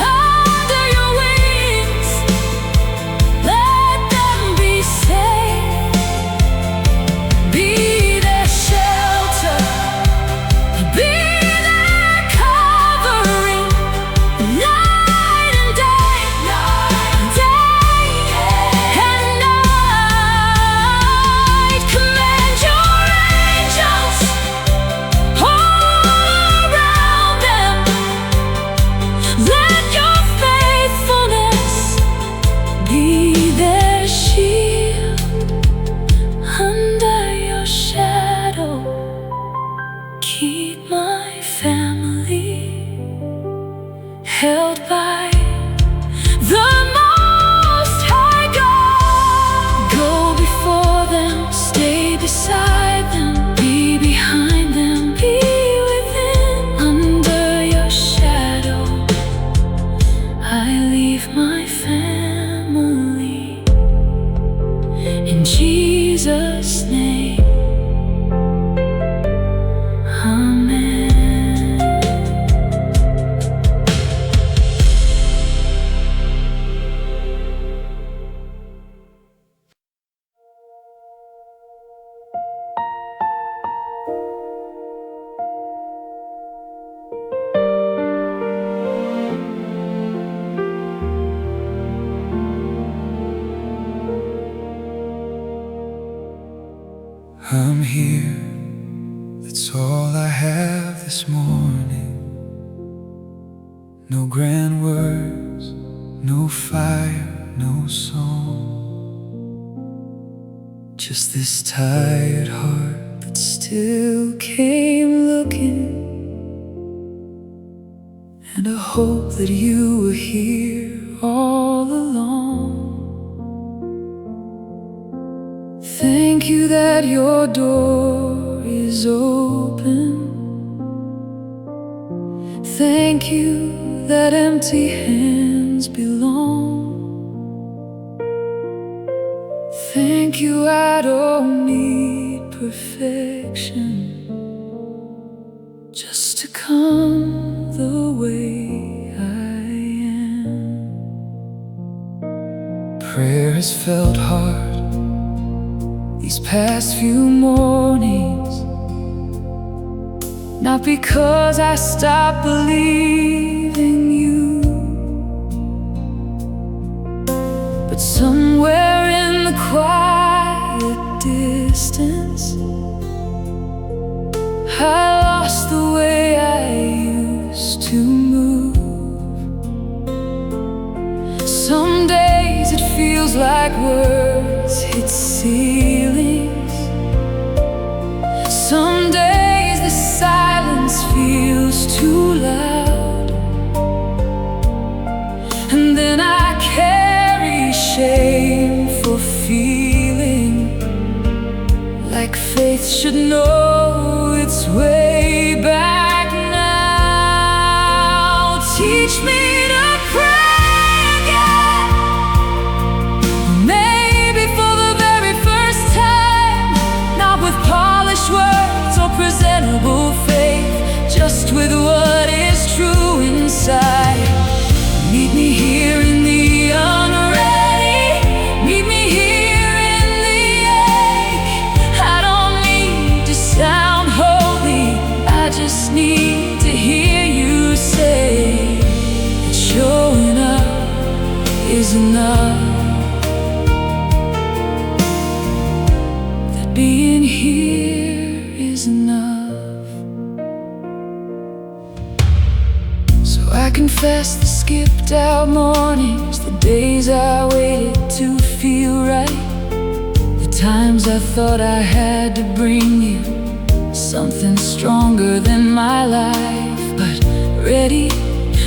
Under your wings, let them be safe. Be their shelter, be their covering, night and day, day and night. Command your angels all around them. Let your faithfulness be their shield. Under your shadow, keep my family, held by the Most High God. Go before them, stay beside them, be behind them, be within. Under your shadow, I leave my family. In Jesus' name, amen. I'm here, that's all I have this morning. No grand words, no fire, no song. Just this tired heart that still came looking, and a hope that you were here all along. Thank you that your door is open. Thank you that empty hands belong. Thank you, I don't need perfection just to come the way I am. Prayer has felt hard these past few mornings, not because I stopped believing you, but somewhere in the quiet distance, I lost the way I used to move. Some days it feels like words hit ceilings. Some days the silence feels too loud, and then I carry shame for feeling like faith should know its way back now. Teach me to pray again, maybe for the very first time, not with polished words or presentable faith, just with what is true inside. Meet me here in the unready, meet me here in the ache. I don't need to sound holy, I just need to hear you say that showing up is enough, that being here is enough. So I confess the skipped out mornings, the days I waited to feel right, the times I thought I had to bring you already,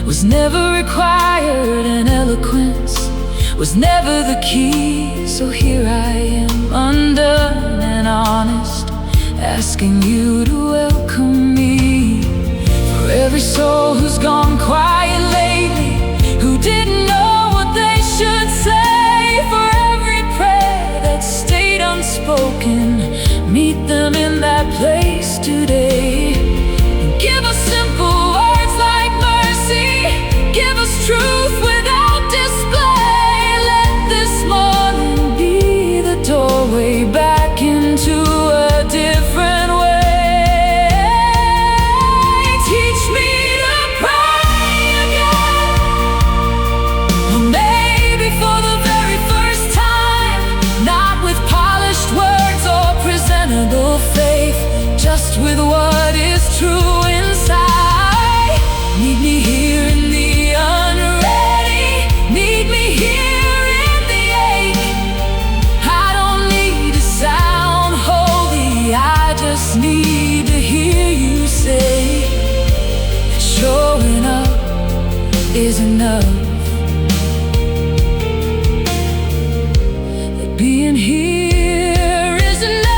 was never required, and eloquence was never the key. So here I am, undone and honest, asking you to welcome me. For every soul who's gone quiet lately, who didn't know what they should say, for every prayer that stayed unspoken, meet them in that place today. Give us simple words like mercy, give us truth without display. Let this morning be the doorway back into a different way. Teach me to pray again, or maybe for the very first time, not with polished words or presentable faith, just with what is true inside. Meet me here in the unready, meet me here in the ache. I don't need to sound holy, I just need to hear you say that showing up is enough, that being here is enough.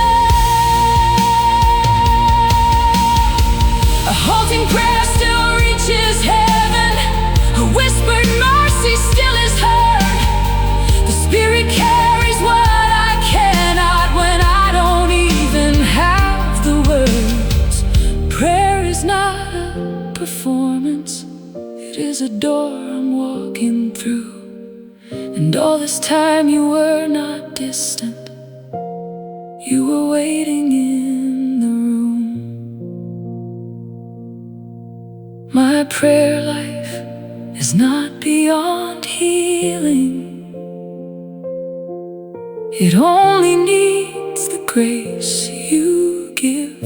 A halting prayer still reaches heaven, a whispered mercy still is heard. The Spirit carries what I cannot when I don't even have the words. Prayer is not a performance, it is a door I'm walking through. And all this time you were not distant, you were waiting in the room. My prayer life is not beyond healing, it only needs the grace you give,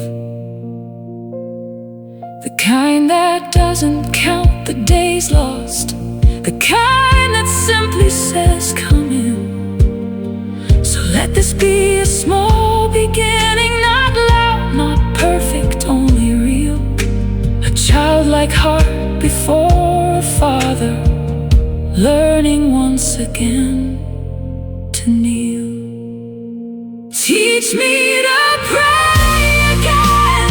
the kind that doesn't count the days lost, the kind that simply says come in. So let this be a small beginning, not loud, not perfect, only real. A childlike heart before a father, learning once again to kneel. Teach me to pray again,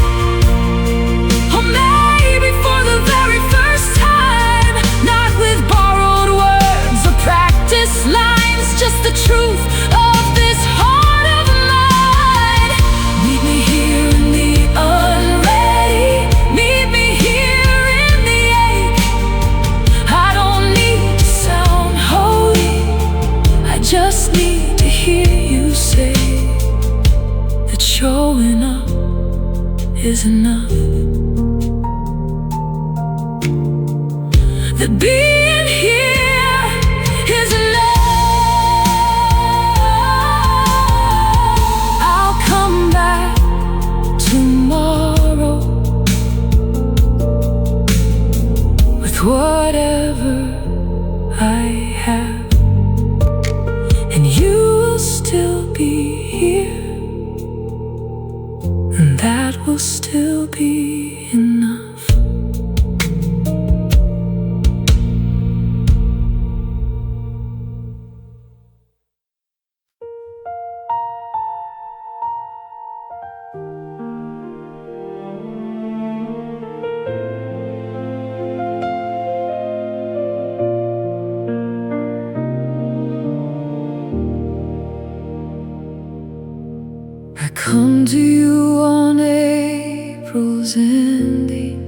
or maybe for the very first time, not with borrowed words or practice lines, just the truth of this heart of mine. Meet me here in the unready, meet me here in the ache. I don't need to sound holy, I just need to hear you say that showing up is enough, that being here is enough. I'll come back tomorrow with whatever I have, and you'll still be here, and that will still be enough. I come to you on April's ending,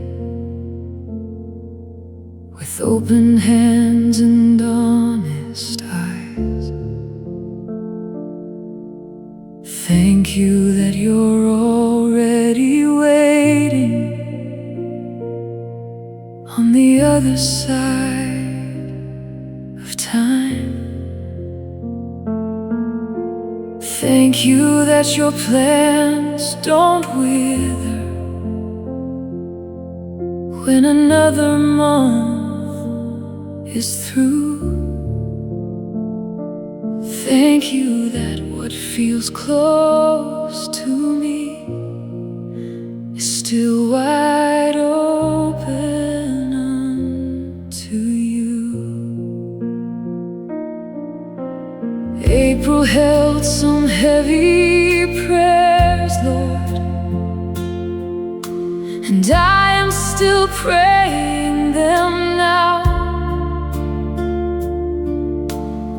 with open hands and honest eyes. Thank you that you're already waiting on the other side of time. Thank you that your plans don't wither when another month is through. Thank you that what feels close to me is still wide open still praying them now.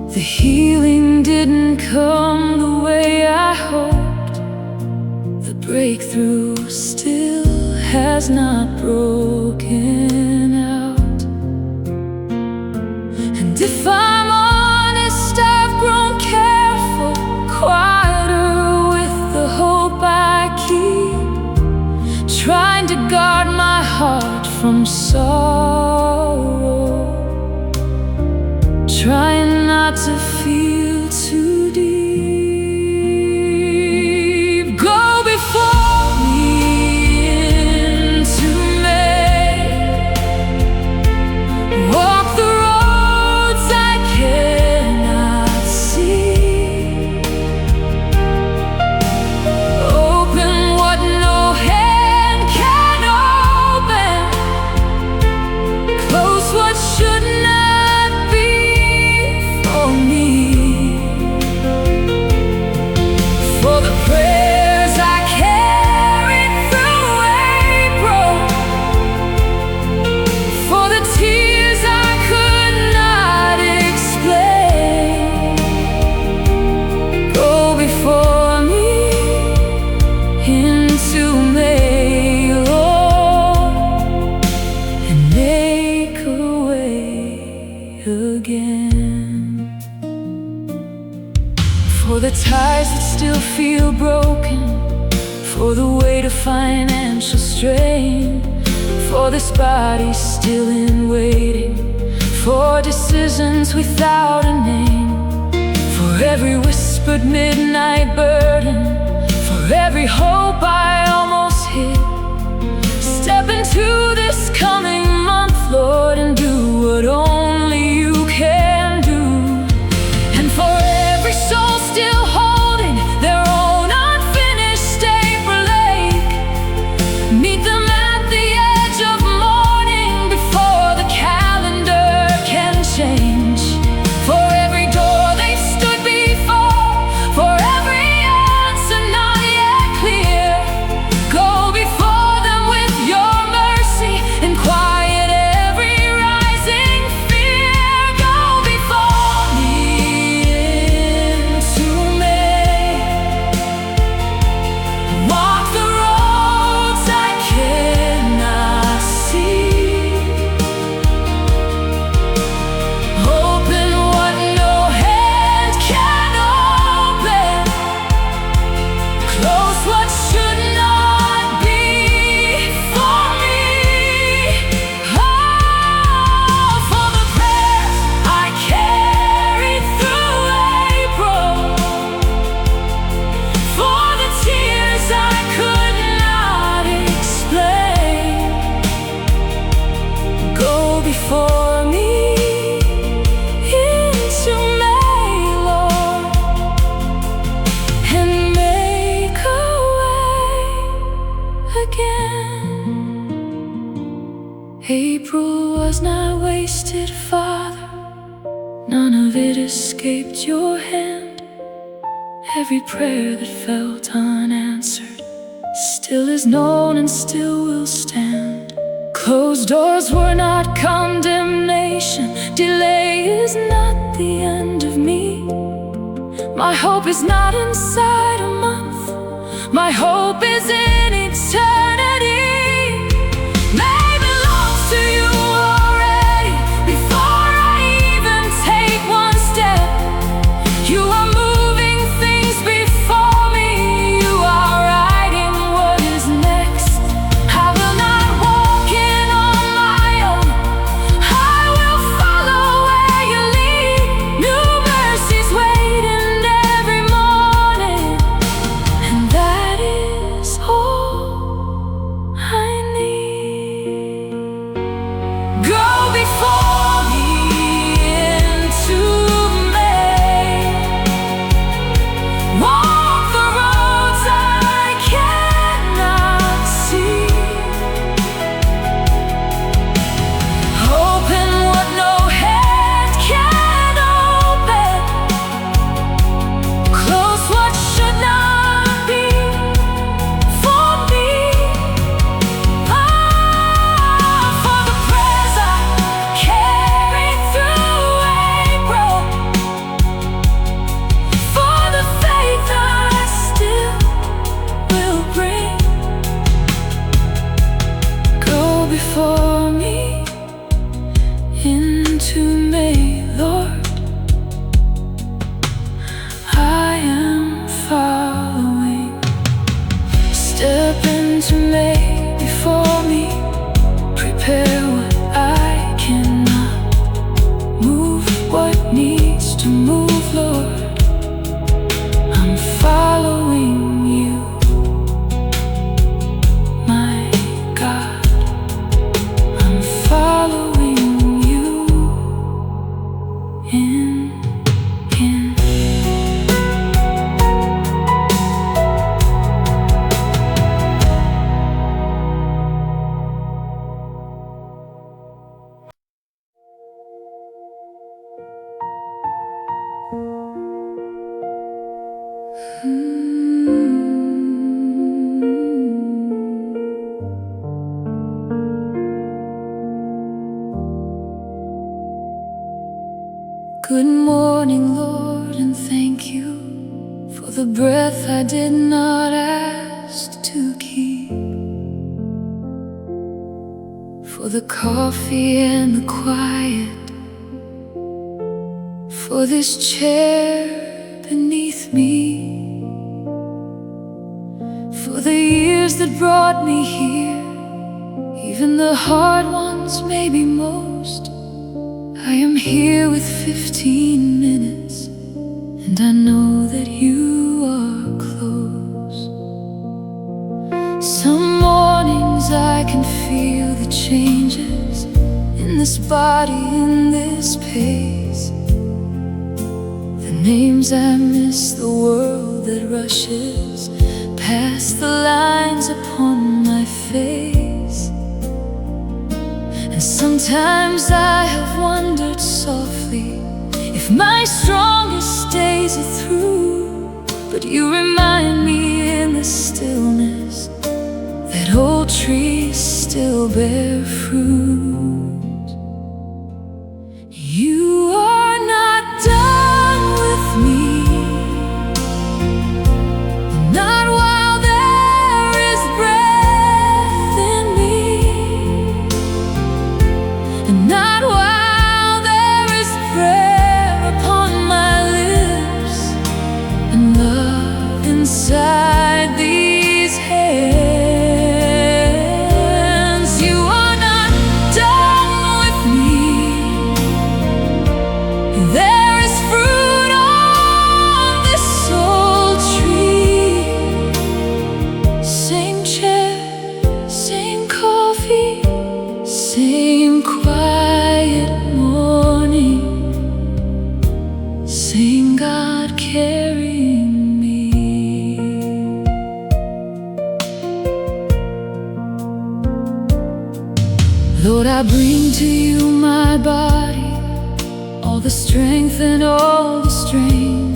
The healing didn't come the way I hoped. The breakthrough still has not broken out. And if I'm honest, I've grown careful, quieter with the hope I keep, trying to guard my heart from sorrow, trying not to feel too deep. Go before me into May, walk the roads I cannot see, open what no hand can open, close what should not be for me. For the prayers I carried through April, for the tears I could not explain, go before me into May, Lord, and make a way again. For the ties that still feel broken, for the weight of financial strain, for this body still in waiting, for decisions without a name, for every whispered midnight burden, for every hope I almost hid. Step into this coming month, Lord, and do what only you can do. And for every soul still holding their own unfinished April ache, meet them at the edge of morning before the calendar can change. For every door they've stood before, for every answer not yet clear, go before them with your mercy and quiet every rising fear. Go before me into May, walk the roads I cannot see, open what no hand can open, close what should not be for me. Oh, for the prayers I carried through April, for the tears I could not explain, go before me into May, Lord, and make a way again. April was not wasted, Father, none of it escaped your hand. Every prayer that felt unanswered still is known and still will stand. Closed doors were not condemnation, delay is not the end of me. My hope is not inside a month, my hope is in eternity. May belongs to you already before I even take one step. You are moving things before me, you are writing what is next. I will not walk in on my own, I will follow where you lead. New mercies waiting every morning, and that is all for me into May, Lord. I am following. Step into May before me. Prepare what I cannot. Move what needs to move, Lord. I'm following you, my God. I'm following you in. Good morning, Lord, and thank you for the breath I did not ask to keep, for the coffee and the quiet, for this chair beneath me, for the years that brought me here, even the hard ones, maybe most. I am here with 15 minutes, and I know that you are close. Some mornings I can feel the changes in this body, in this pace. The names I miss, the world that rushes past the lines upon my face. And sometimes I have wondered softly if my strongest days are through. But you remind me in the stillness that old trees still bear fruit. You are not done with me, not while there is breath in me, and not while there is prayer upon my lips, and love inside these hands. You are not done with me. There is fruit on this old tree. Same chair, same coffee, same quiet morning, same God carrying me. Lord, I bring to you my body, all the strength and all the strain.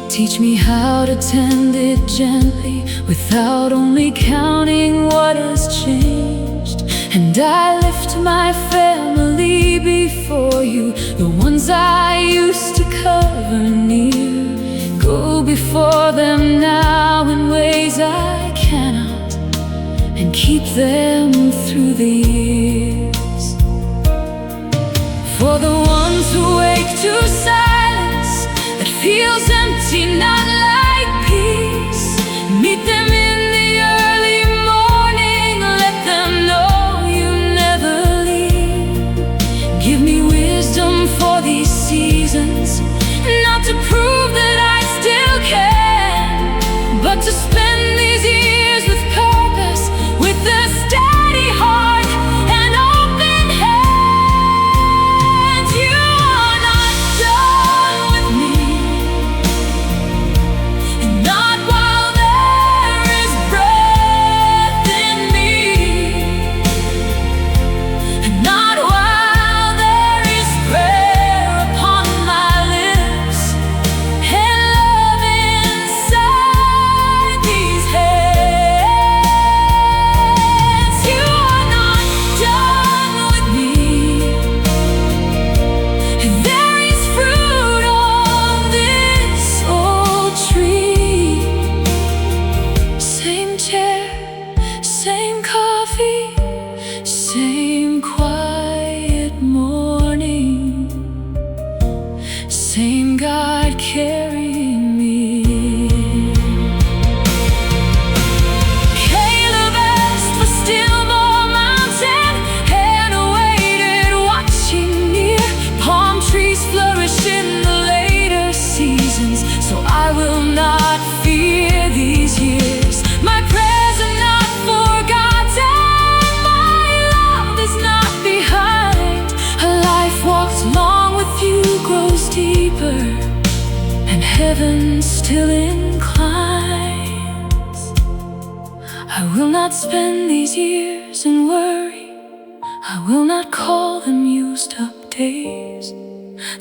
Teach me how to tend it gently, without only counting what has changed. And I lift my family before you, the ones I used to cover near. Go before them now in ways I cannot, and keep them through the years. For the ones who wake to silence that feels empty, not like peace, meet them in the early morning. Let them know you never leave. Give me wisdom for these seasons, not to prove that I still can, but to spend these years with purpose, with a steady heart and open hands. You are not done with me. heaven still inclines. I will not spend these years in worry. I will not call them used up days.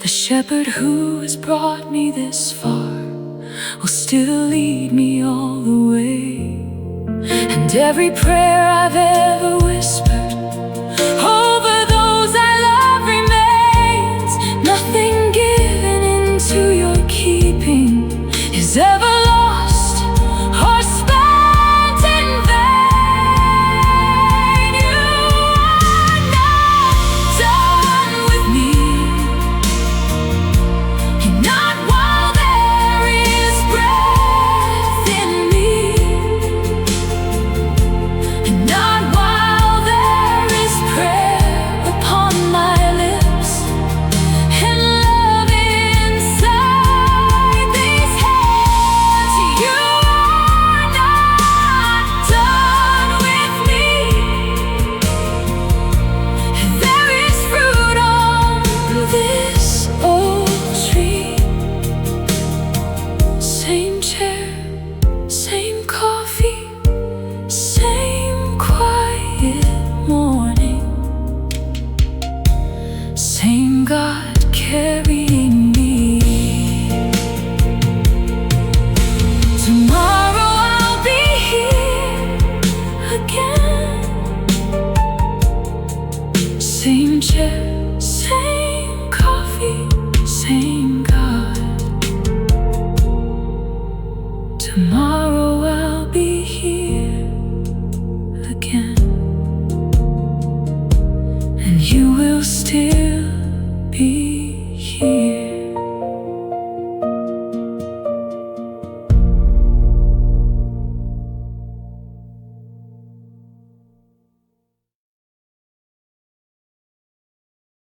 The shepherd who has brought me this far will still lead me all the way. And every prayer I've ever whispered over those I love remains. Nothing given into your keeping is ever lost or spent in vain. You are not done with me, and not while there is breath in me, and not while there is prayer upon my lips, and love inside these hands. You are not done with me. There is fruit on this old tree. Same chair, same coffee, same quiet morning, same God carrying me. Tomorrow I'll be here again. Same chair, same coffee, same God. Tomorrow I'll be here again, and you will still